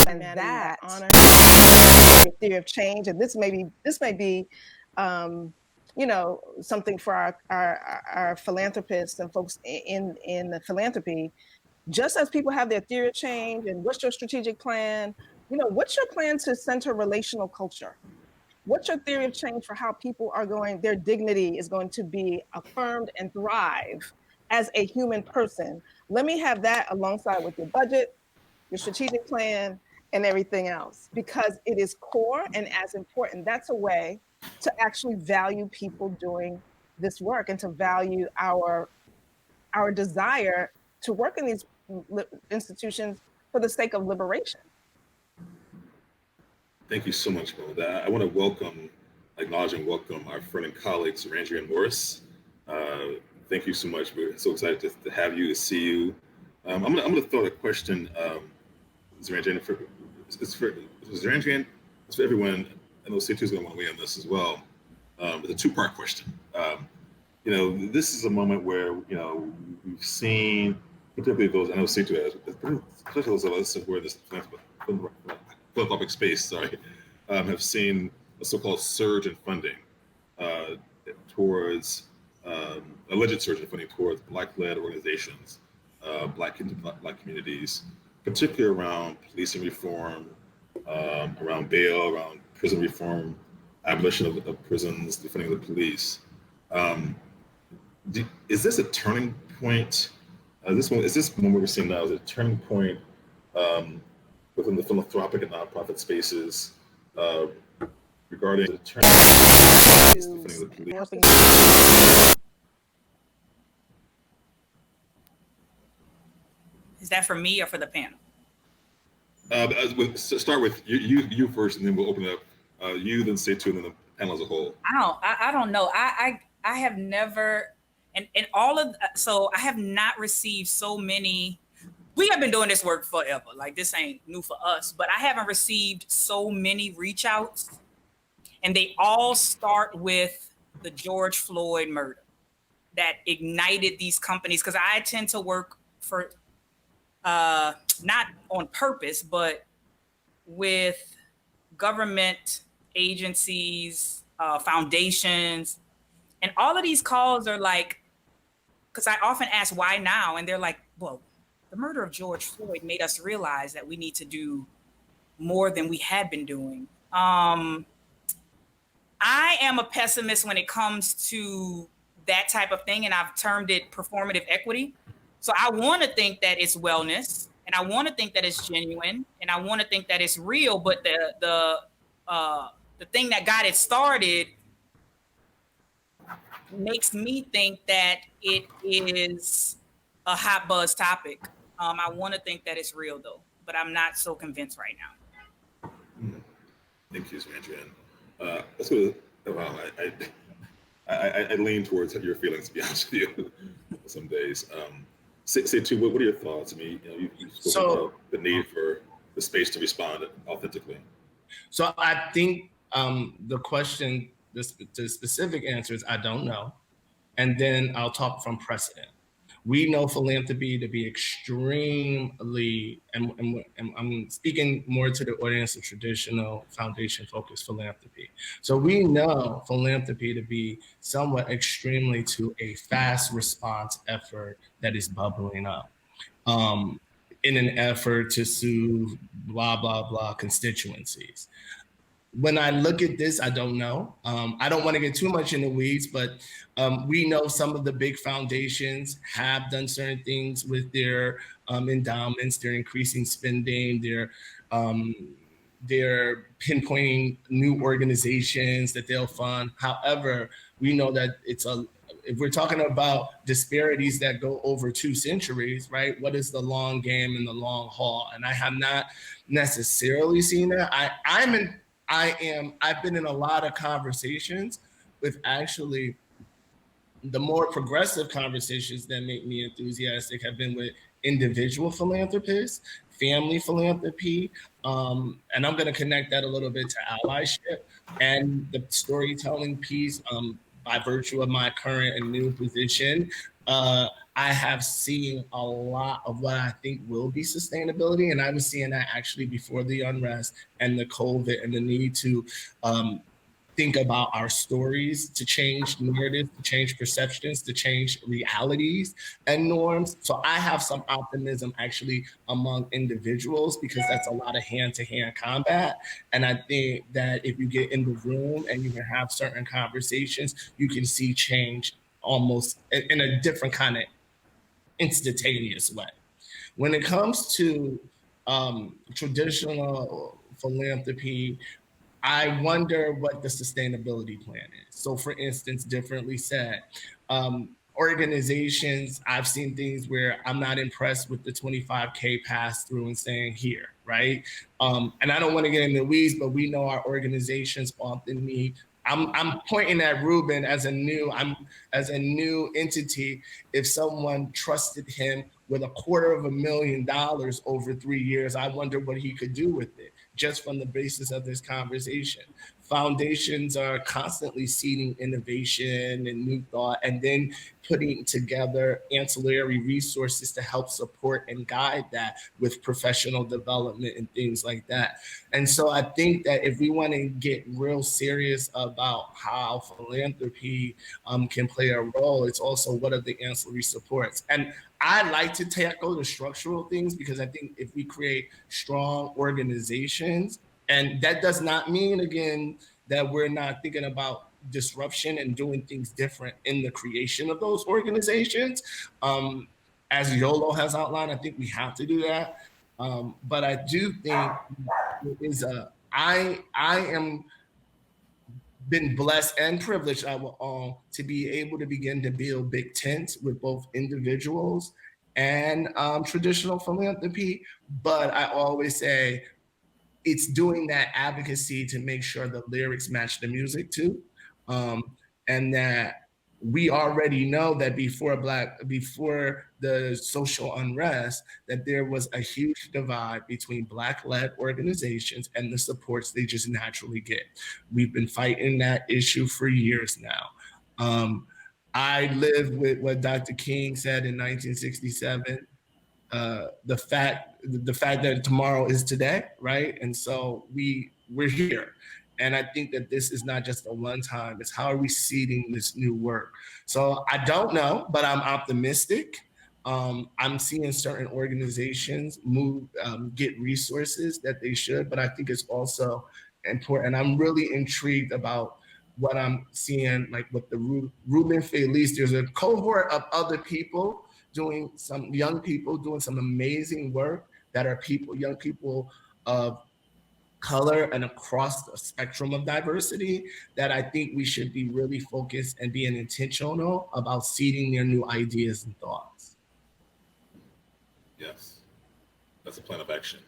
Speaker 4: and that honor the theory of change. And this may be something for our philanthropists and folks in the philanthropy. Just as people have their theory of change and what's your strategic plan, what's your plan to center relational culture? What's your theory of change for how people their dignity is going to be affirmed and thrive as a human person? Let me have that alongside with your budget, your strategic plan, and everything else, because it is core and as important. That's a way to actually value people doing this work and to value our desire to work in these institutions for the sake of liberation.
Speaker 3: Thank you so much, Mo. I want to acknowledge and welcome our friend and colleague, Sarandrian Morris. Thank you so much. We're so excited to have you, to see you. I'm gonna throw a question, Sarandrian, it's for everyone. I know C2 is gonna want to weigh on this as well. It's a two-part question. This is a moment where, we've seen, particularly those, I know C2 has, especially those of us who are in this philanthropic space, have seen a so-called surge in funding towards, alleged surge in funding towards Black-led organizations, Black communities, particularly around policing reform, around bail, around prison reform, abolition of prisons, defunding the police. Is this a turning point? Is this moment we're seeing now is a turning point within the philanthropic and nonprofit spaces regarding the turning defunding the police?
Speaker 7: Is that for me or for the panel?
Speaker 3: Start with you first, and then we'll open it up. You, then C2, and then the panel as a whole.
Speaker 7: I don't know. I have never, and all of, so I have not received so many. We have been doing this work forever. Like, this ain't new for us, but I haven't received so many reach outs, and they all start with the George Floyd murder that ignited these companies. Because I tend to work for, not on purpose, but with government agencies, foundations, and all of these calls are like, because I often ask why now, and they're like, well, the murder of George Floyd made us realize that we need to do more than we had been doing. I am a pessimist when it comes to that type of thing, and I've termed it performative equity. So I want to think that it's wellness, and I want to think that it's genuine, and I want to think that it's real. But the thing that got it started makes me think that it is a hot buzz topic. I want to think that it's real though, but I'm not so convinced right now.
Speaker 3: Thank you, Andrea. Let's go. Wow, I lean towards your feelings, to be honest with you. Some days. Say too. What are your thoughts? I mean, you spoke about the need for the space to respond authentically.
Speaker 6: So I think the question, the specific answer is I don't know, and then I'll talk from precedent. We know philanthropy to be extremely, and I'm speaking more to the audience of traditional foundation-focused philanthropy. So we know philanthropy to be somewhat extremely to a fast response effort that is bubbling up in an effort to soothe blah, blah, blah constituencies. When I look at this, I don't know. I don't want to get too much in the weeds, but we know some of the big foundations have done certain things with their endowments. They're increasing spending. They're pinpointing new organizations that they'll fund. However, we know that if we're talking about disparities that go over 2 centuries, right? What is the long game and the long haul? And I have not necessarily seen that. I've been in a lot of conversations with actually the more progressive conversations that make me enthusiastic have been with individual philanthropists, family philanthropy, and I'm going to connect that a little bit to allyship and the storytelling piece. By virtue of my current and new position, I have seen a lot of what I think will be sustainability, and I was seeing that actually before the unrest and the COVID and the need to think about our stories, to change narratives, to change perceptions, to change realities and norms. So I have some optimism actually among individuals because that's a lot of hand-to-hand combat. And I think that if you get in the room and you can have certain conversations, you can see change almost in a different kind of instantaneous way. When it comes to traditional philanthropy, I wonder what the sustainability plan is. So for instance, differently said, organizations, I've seen things where I'm not impressed with the 25K pass through and saying here, right? And I don't want to get into the weeds, but we know our organizations often need, I'm pointing at Ruben as a new entity. If someone trusted him with $250,000 over 3 years, I wonder what he could do with it, just from the basis of this conversation. Foundations are constantly seeding innovation and new thought, and then putting together ancillary resources to help support and guide that with professional development and things like that. And so I think that if we want to get real serious about how philanthropy can play a role, it's also what are the ancillary supports. And I like to tackle the structural things because I think if we create strong organizations, and that does not mean, again, that we're not thinking about disruption and doing things different in the creation of those organizations. As Yolo has outlined, I think we have to do that. But I do think I am been blessed and privileged, I will own, to be able to begin to build big tents with both individuals and traditional philanthropy. But I always say it's doing that advocacy to make sure the lyrics match the music too. And that we already know that before the social unrest, that there was a huge divide between Black-led organizations and the supports they just naturally get. We've been fighting that issue for years now. I live with what Dr. King said in 1967, the fact that tomorrow is today, right? And so we're here. And I think that this is not just a one time, it's how are we seeding this new work? So I don't know, but I'm optimistic. I'm seeing certain organizations get resources that they should, but I think it's also important. I'm really intrigued about what I'm seeing, like with the Ruben Feliz. There's a cohort of other people young people doing some amazing work that are young people of color and across the spectrum of diversity, that I think we should be really focused and being intentional about seeding their new ideas and thoughts.
Speaker 3: Yes, that's a plan of action.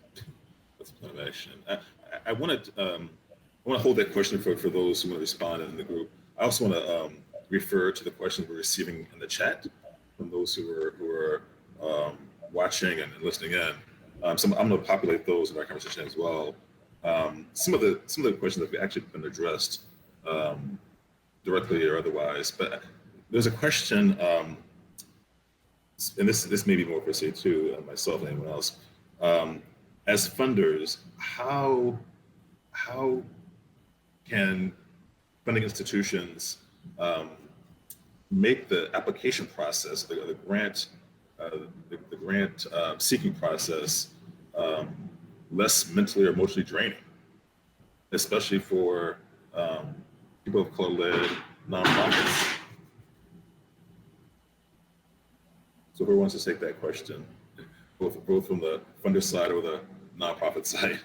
Speaker 3: That's a plan of action. I want to hold that question for those who want to respond in the group. I also want to refer to the questions we're receiving in the chat from those who are watching and listening in. So I'm going to populate those in our conversation as well. Some of the questions have actually been addressed directly or otherwise, but there's a question, and this may be more for say too, myself and anyone else. As funders, how can funding institutions make the application process, the grant seeking process, less mentally or emotionally draining, especially for people of color-led nonprofits? So who wants to take that question, both from the funder side or the nonprofit side?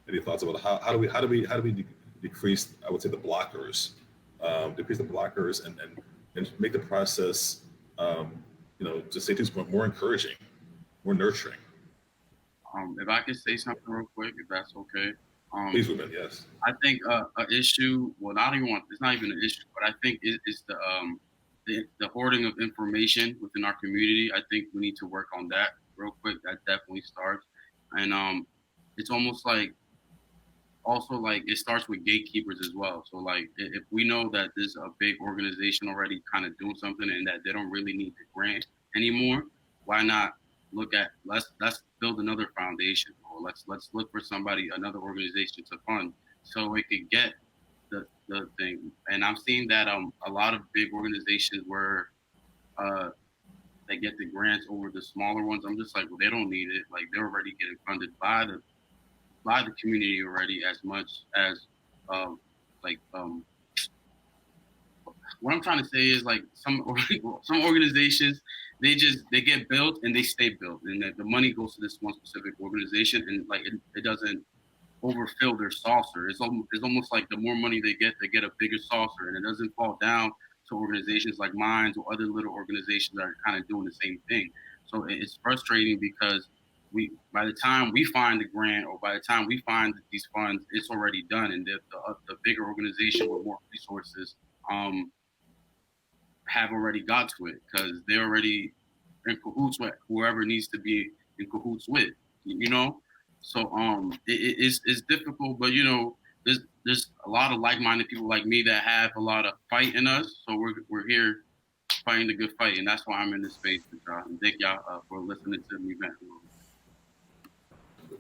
Speaker 3: Any thoughts about how do we decrease, I would say, the blockers, and make the process, to say things more encouraging, more nurturing.
Speaker 5: If I could say something real quick, if that's okay.
Speaker 3: Please, Ruben. Yes.
Speaker 5: I think an issue. Well, it's not even an issue, but I think it's the hoarding of information within our community. I think we need to work on that real quick. That definitely starts, and it's almost like also like it starts with gatekeepers as well. So like if we know that there's a big organization already kind of doing something and that they don't really need the grant anymore, why not look at let's build another foundation, or let's look for another organization to fund so it could get the thing. And I'm seeing that a lot of big organizations where they get the grants over the smaller ones. I'm just like, well, they don't need it. Like they're already getting funded by the community already as much as what I'm trying to say is like some organizations, they get built and they stay built, and the money goes to this one specific organization, and like it doesn't overfill their saucer. It's almost like the more money they get a bigger saucer, and it doesn't fall down to organizations like mine or other little organizations that are kind of doing the same thing. So it's frustrating because by the time we find the grant or by the time we find these funds, it's already done, and the bigger organization with more resources have already got to it because they're already in cahoots with whoever needs to be in cahoots with, So it's difficult, but there's a lot of like-minded people like me that have a lot of fight in us. So we're here fighting the good fight, and that's why I'm in this space with y'all. And thank y'all for listening to the event.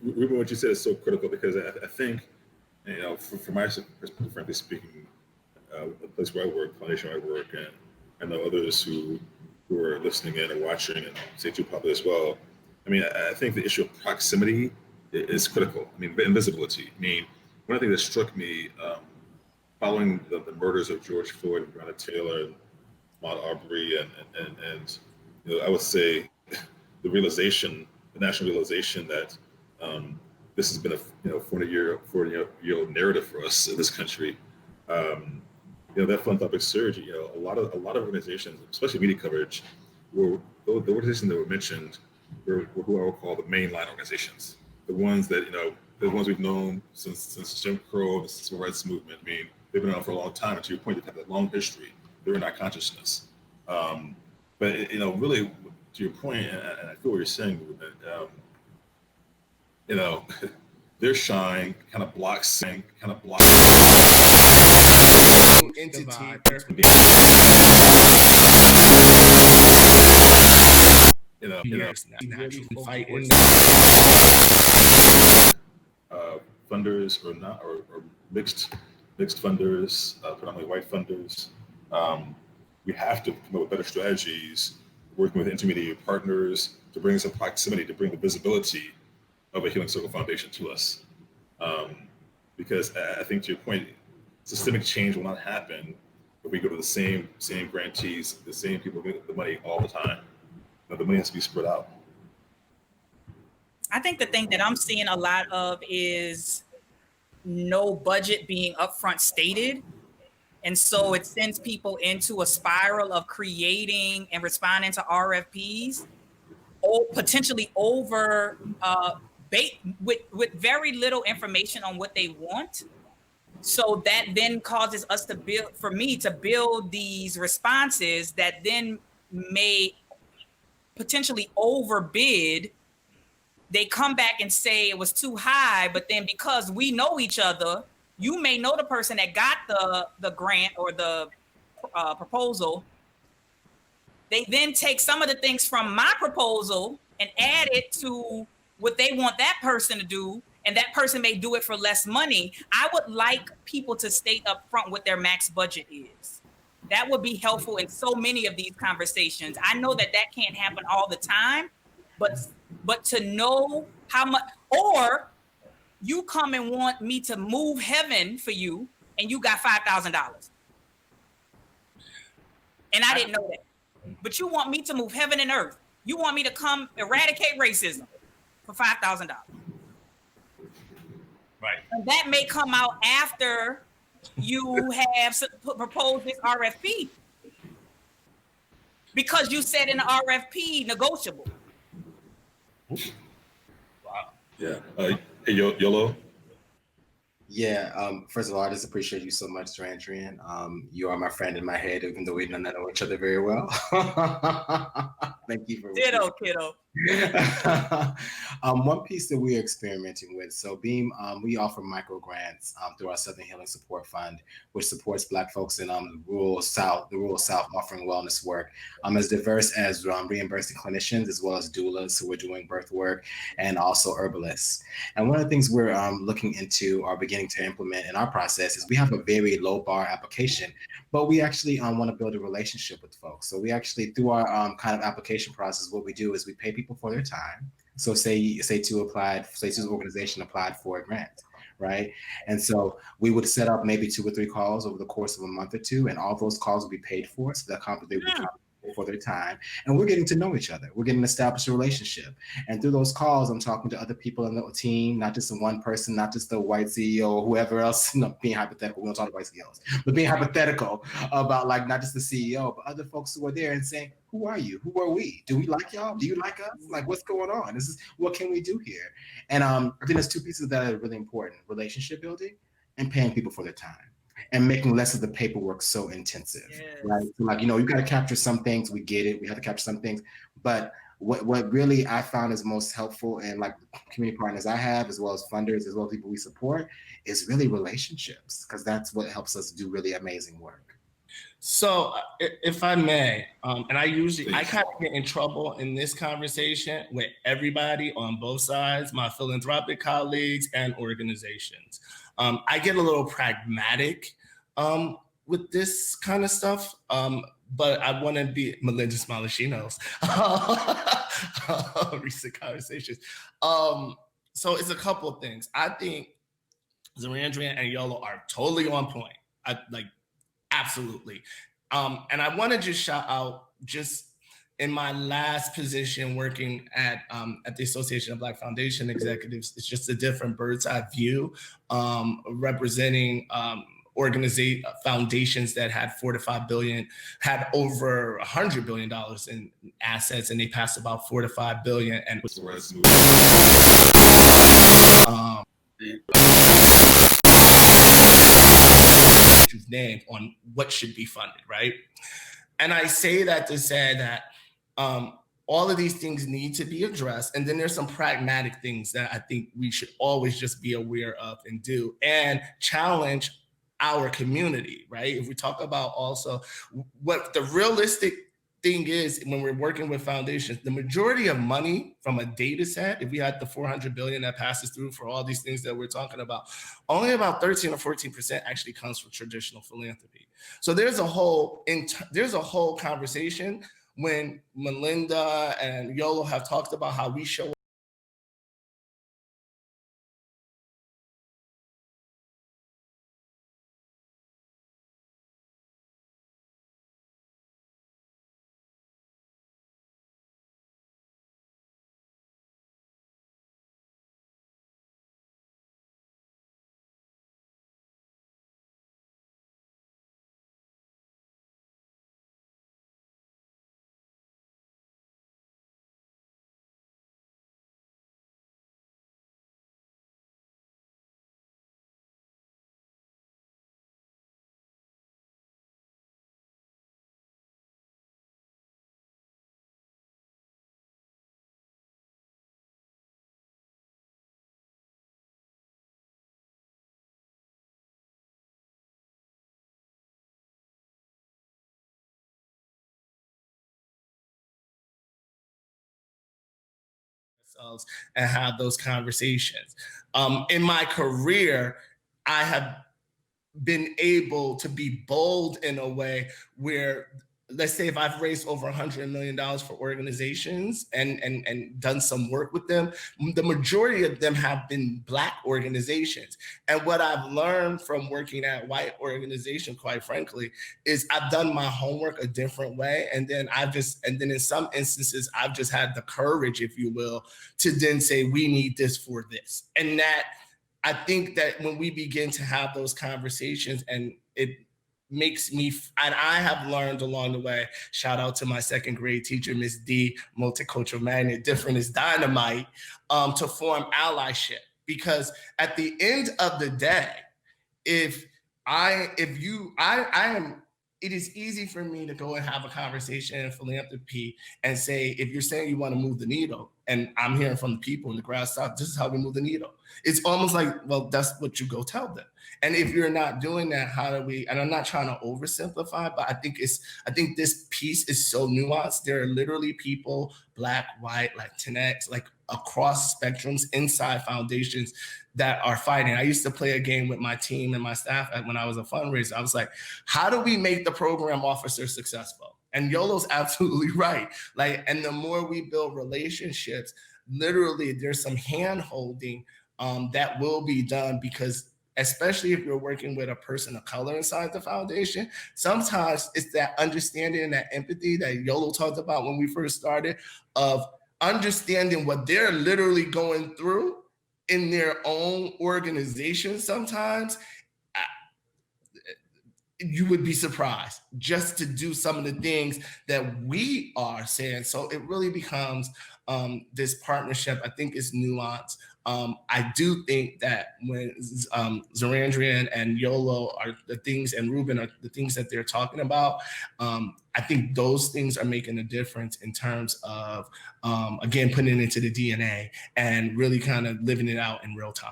Speaker 3: Ruben, what you said is so critical because I think, from my perspective, frankly speaking, the place where I work, foundation where I work, and I know others who are listening in and watching, and say too probably as well. I mean, I think the issue of proximity is critical. I mean, invisibility. I mean, one of the things that struck me following the murders of George Floyd and Breonna Taylor and Ahmaud Arbery, and I would say the national realization that this has been a 40-year-old narrative for us in this country. That philanthropic surge. A lot of organizations, especially media coverage, were the organizations that were mentioned were who I would call the mainline organizations, the ones that the ones we've known since Jim Crow, the civil rights movement. I mean, they've been around for a long time, and to your point, they've had that long history. They're in our consciousness. But really, to your point, and I feel what you're saying, their shine kind of blocks.
Speaker 6: Entity.
Speaker 3: Funders or mixed funders, predominantly white funders. We have to come up with better strategies, working with intermediary partners to bring some proximity, to bring the visibility of a Healing Circle Foundation to us. Because I think, to your point, systemic change will not happen if we go to the same grantees, the same people get the money all the time. The money has to be spread out.
Speaker 7: I think the thing that I'm seeing a lot of is no budget being upfront stated. And so it sends people into a spiral of creating and responding to RFPs potentially over bait with very little information on what they want. So that then causes us to build these responses that then may potentially overbid. They come back and say it was too high, but then because we know each other, you may know the person that got the grant or the proposal. They then take some of the things from my proposal and add it to what they want that person to do, and that person may do it for less money. I would like people to state up front what their max budget is. That would be helpful in so many of these conversations. I know that can't happen all the time, but to know how much, or you come and want me to move heaven for you, and you got $5,000, and I didn't know that. But you want me to move heaven and earth. You want me to come eradicate racism for $5,000.
Speaker 6: Right.
Speaker 7: And that may come out after you have proposed this RFP, because you said in the RFP negotiable.
Speaker 6: Wow.
Speaker 3: Yeah. Hey, Yolo.
Speaker 2: Yeah, first of all, I just appreciate you so much, Durandrian. You are my friend in my head, even though we don't know each other very well. Thank you for
Speaker 7: Ditto, kiddo.
Speaker 2: One piece that we're experimenting with. So Beam, we offer micro grants through our Southern Healing Support Fund, which supports Black folks in the rural South, offering wellness work as diverse as reimbursing clinicians, as well as doulas who are doing birth work, and also herbalists. And one of the things we're looking into or beginning to implement in our process is we have a very low bar application, but we actually want to build a relationship with folks. So we actually, through our kind of application process, what we do is we pay people for their time. So say two organization applied for a grant, right? And so we would set up maybe 2 or 3 calls over the course of a month or 2, and all those calls will be paid for. So they would be compensated for their time, and we're getting to know each other. We're getting to establish a relationship, and through those calls, I'm talking to other people in the team, not just one person, not just the white CEO or whoever else. No, being hypothetical, we don't talk about white CEOs, but being hypothetical about like not just the CEO, but other folks who are there and saying, "Who are you? Who are we? Do we like y'all? Do you like us? Like, what's going on? What can we do here?" And I think there's 2 pieces that are really important: relationship building and paying people for their time, and making less of the paperwork so intensive, right? So like, you got to capture some things. We get it. We have to capture some things. But what really I found is most helpful, and like community partners I have, as well as funders, as well as people we support, is really relationships, because that's what helps us do really amazing work.
Speaker 6: So if I may, and I kind of get in trouble in this conversation with everybody on both sides, my philanthropic colleagues and organizations. I get a little pragmatic with this kind of stuff, but I want to be Melinda Smiley. She knows recent conversations. So it's a couple of things. I think Durandrian and Yolo are totally on point. Absolutely. And I want to just shout out, just in my last position working at the Association of Black Foundation Executives, it's just a different bird's eye view, representing foundations that had $4 to $5 billion, had over $100 billion in assets, and they passed about $4 to $5 billion. And name on what should be funded, right? And I say that to say that all of these things need to be addressed. And then there's some pragmatic things that I think we should always just be aware of and do, and challenge our community, right? If we talk about also what the realistic thing is when we're working with foundations, the majority of money from a data set, if we had the 400 billion that passes through for all these things that we're talking about, only about 13 or 14% actually comes from traditional philanthropy. So there's a whole conversation when Melinda and Yolo have talked about how we show ourselves and have those conversations. In my career, I have been able to be bold in a way where, let's say if I've raised over $100 million for organizations and done some work with them, the majority of them have been Black organizations. And what I've learned from working at white organizations, quite frankly, is I've done my homework a different way. And then in some instances, I've just had the courage, if you will, to then say, we need this for this. And that, I think that when we begin to have those conversations, and it makes me, and I have learned along the way, shout out to my second grade teacher, Miss D, multicultural magnet, different is dynamite, to form allyship. Because at the end of the day, it is easy for me to go and have a conversation in philanthropy and say, if you're saying you want to move the needle, and I'm hearing from the people in the grass top, this is how we move the needle. It's almost like, well, that's what you go tell them. And if you're not doing that, how do we, and I'm not trying to oversimplify, but I think this piece is so nuanced. There are literally people, Black, white, Latinx, like across spectrums inside foundations that are fighting. I used to play a game with my team and my staff when I was a fundraiser. I was like, how do we make the program officer successful? And Yolo's absolutely right. And the more we build relationships, literally there's some hand holding that will be done, because especially if you're working with a person of color inside the foundation, sometimes it's that understanding and that empathy that Yolo talked about when we first started, of understanding what they're literally going through in their own organization. Sometimes you would be surprised just to do some of the things that we are saying. So it really becomes this partnership. I think it's nuanced. I do think that when Zarandrian and Yolo are the things, and Ruben are the things that they're talking about, I think those things are making a difference in terms of, again, putting it into the DNA and really kind of living it out in real time.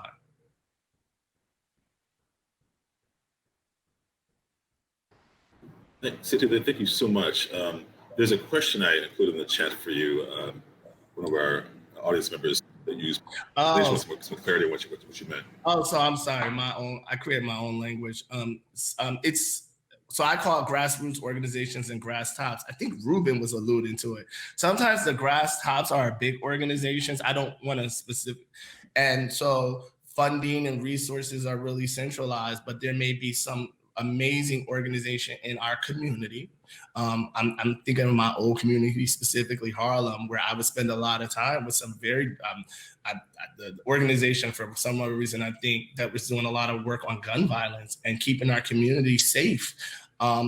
Speaker 3: Thank you so much. There's a question I included in the chat for you. One of our audience members that used some clarity on what you meant.
Speaker 6: Oh, so I'm sorry. I created my own language. So I call it grassroots organizations and grass tops. I think Ruben was alluding to it. Sometimes the grass tops are big organizations. I don't want to specific, and so funding and resources are really centralized, but there may be some amazing organization in our community. I'm thinking of my old community, specifically Harlem, where I would spend a lot of time with some very, the organization, for some other reason, I think that was doing a lot of work on gun violence and keeping our community safe.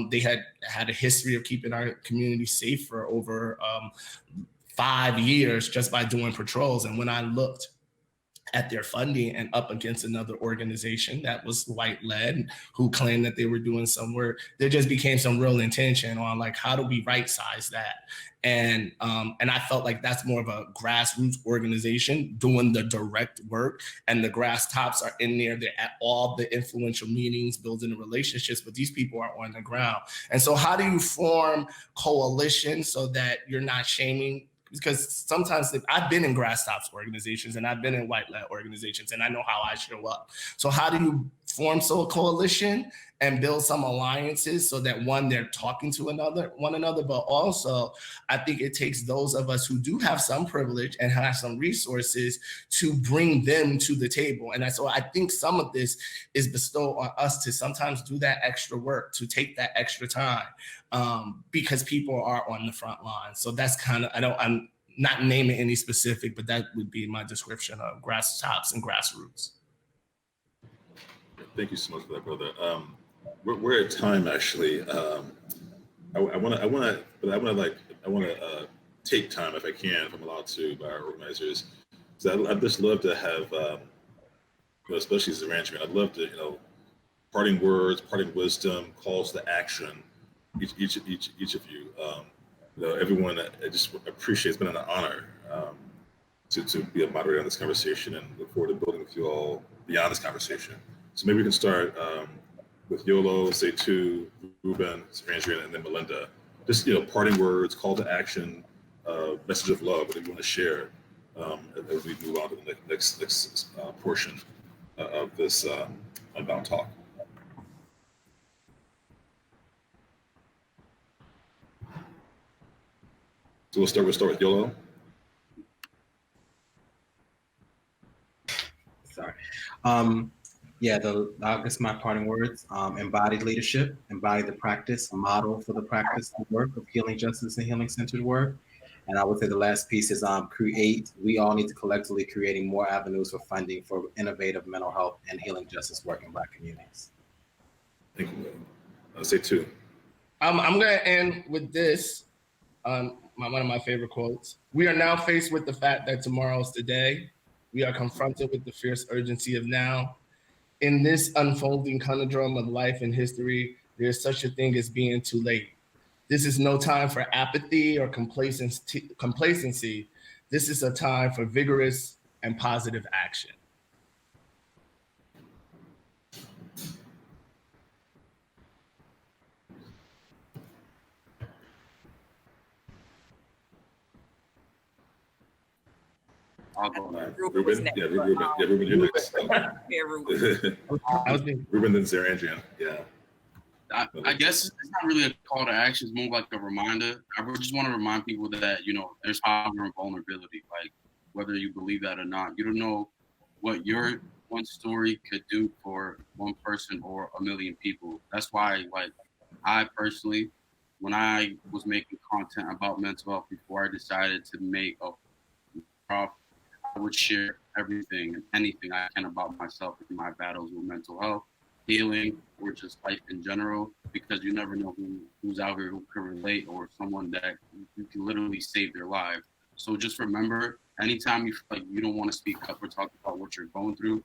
Speaker 6: They had a history of keeping our community safe for over 5 years just by doing patrols. And when I looked at their funding and up against another organization that was white-led, who claimed that they were doing some work, there just became some real intention on like, how do we right-size that? And I felt like that's more of a grassroots organization doing the direct work, and the grass tops are in there. They're at all the influential meetings, building the relationships, but these people are on the ground. And so how do you form coalitions so that you're not shaming? Because sometimes I've been in grass tops organizations and I've been in white-led organizations, and I know how I show up. So how do you form a coalition and build some alliances so that, one, they're talking to one another, but also I think it takes those of us who do have some privilege and have some resources to bring them to the table. And so I think some of this is bestowed on us to sometimes do that extra work, to take that extra time, because people are on the front line. So that's kind of, I'm not naming any specific, but that would be my description of grass tops and grassroots.
Speaker 3: Thank you so much for that, brother. We're at time, actually. I want to take time, if I can, if I'm allowed to, by our organizers. So I'd just love to have, especially as a rancher, I'd love to, parting words, parting wisdom, calls to action. Each of you, everyone. I just appreciate. It's been an honor to be a moderator on this conversation, and look forward to building with you all beyond this conversation. So maybe we can start with Yolo, Setu, Ruben, Sandrian, and then Melinda. Just parting words, call to action, message of love, whatever you want to share as we move on to the next portion of this Unbound Talk. So we'll start with Yolo.
Speaker 2: Sorry. I guess my parting words, embodied leadership, embody the practice, model for the practice, the work of healing justice and healing centered work. And I would say the last piece is we all need to collectively creating more avenues for funding for innovative mental health and healing justice work in Black communities.
Speaker 3: Thank you. I'll say two.
Speaker 6: I'm going to end with this. One of my favorite quotes. We are now faced with the fact that tomorrow's today. We are confronted with the fierce urgency of now. In this unfolding conundrum of life and history, there is such a thing as being too late. This is no time for apathy or complacency. This is a time for vigorous and positive action.
Speaker 5: I'll go next.
Speaker 3: Ruben, Ruben, you're next.
Speaker 7: Ruben.
Speaker 3: Ruben, then Sarah Andrian. Yeah.
Speaker 5: I guess it's not really a call to action. It's more like a reminder. I just want to remind people that, there's power in vulnerability. Like, whether you believe that or not, you don't know what your one story could do for one person or a million people. That's why, I personally, when I was making content about mental health before I decided to make a profit, I would share everything and anything I can about myself and my battles with mental health, healing, or just life in general, because you never know who's out here who can relate, or someone that you can literally save their life. So just remember, anytime you feel like you don't want to speak up or talk about what you're going through,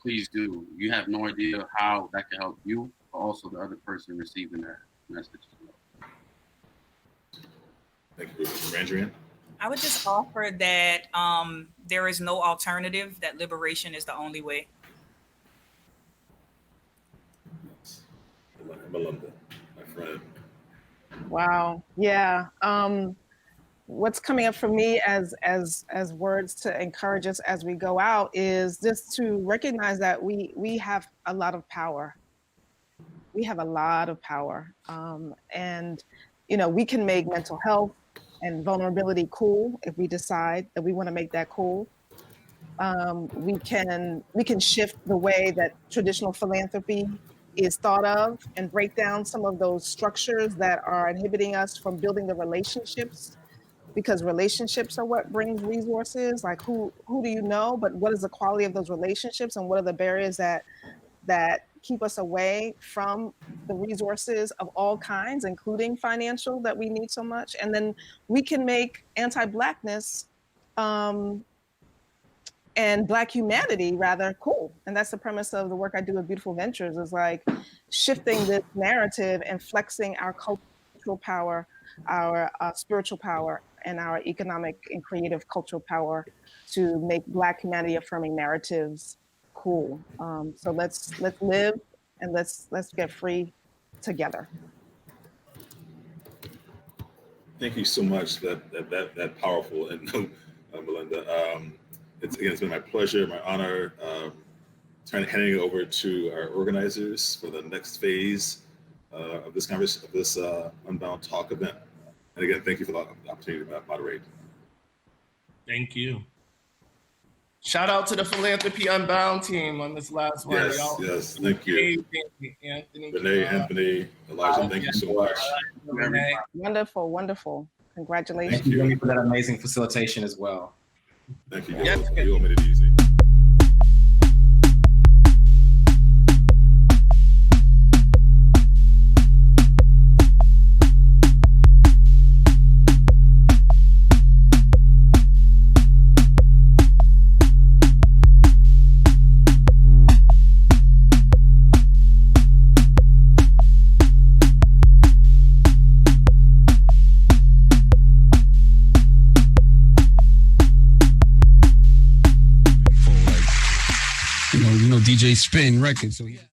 Speaker 5: please do. You have no idea how that can help you, but also the other person receiving that message as well.
Speaker 3: Thank you, Andrian.
Speaker 7: I would just offer that there is no alternative, that liberation is the only way.
Speaker 3: Melinda, my friend.
Speaker 4: Wow. Yeah. What's coming up for me as words to encourage us as we go out is just to recognize that we have a lot of power. We have a lot of power. And, we can make mental health and vulnerability cool if we decide that we want to make that cool. We can shift the way that traditional philanthropy is thought of and break down some of those structures that are inhibiting us from building the relationships, because relationships are what brings resources. Like who do you know, but what is the quality of those relationships, and what are the barriers that keep us away from the resources of all kinds, including financial, that we need so much. And then we can make anti-Blackness and Black humanity rather cool. And that's the premise of the work I do with Beautiful Ventures, is like shifting this narrative and flexing our cultural power, our spiritual power, and our economic and creative cultural power to make Black humanity affirming narratives cool. So let's live and let's get free together.
Speaker 3: Thank you so much. That powerful, and Melinda. It's been my pleasure, my honor, handing it over to our organizers for the next phase of this conversation, of this Unbound Talk event. And again, thank you for the opportunity to moderate.
Speaker 6: Thank you. Shout out to the Philanthropy Unbound team on this last one.
Speaker 3: Yes, thank you.
Speaker 6: Anthony,
Speaker 3: Renee, Anthony, Elijah, thank you so much.
Speaker 6: Renee.
Speaker 4: Wonderful. Congratulations.
Speaker 2: Thank you for that amazing facilitation as well.
Speaker 3: Thank you.
Speaker 6: Yes.
Speaker 3: You all made it easy.
Speaker 8: DJ Spin record. So yeah.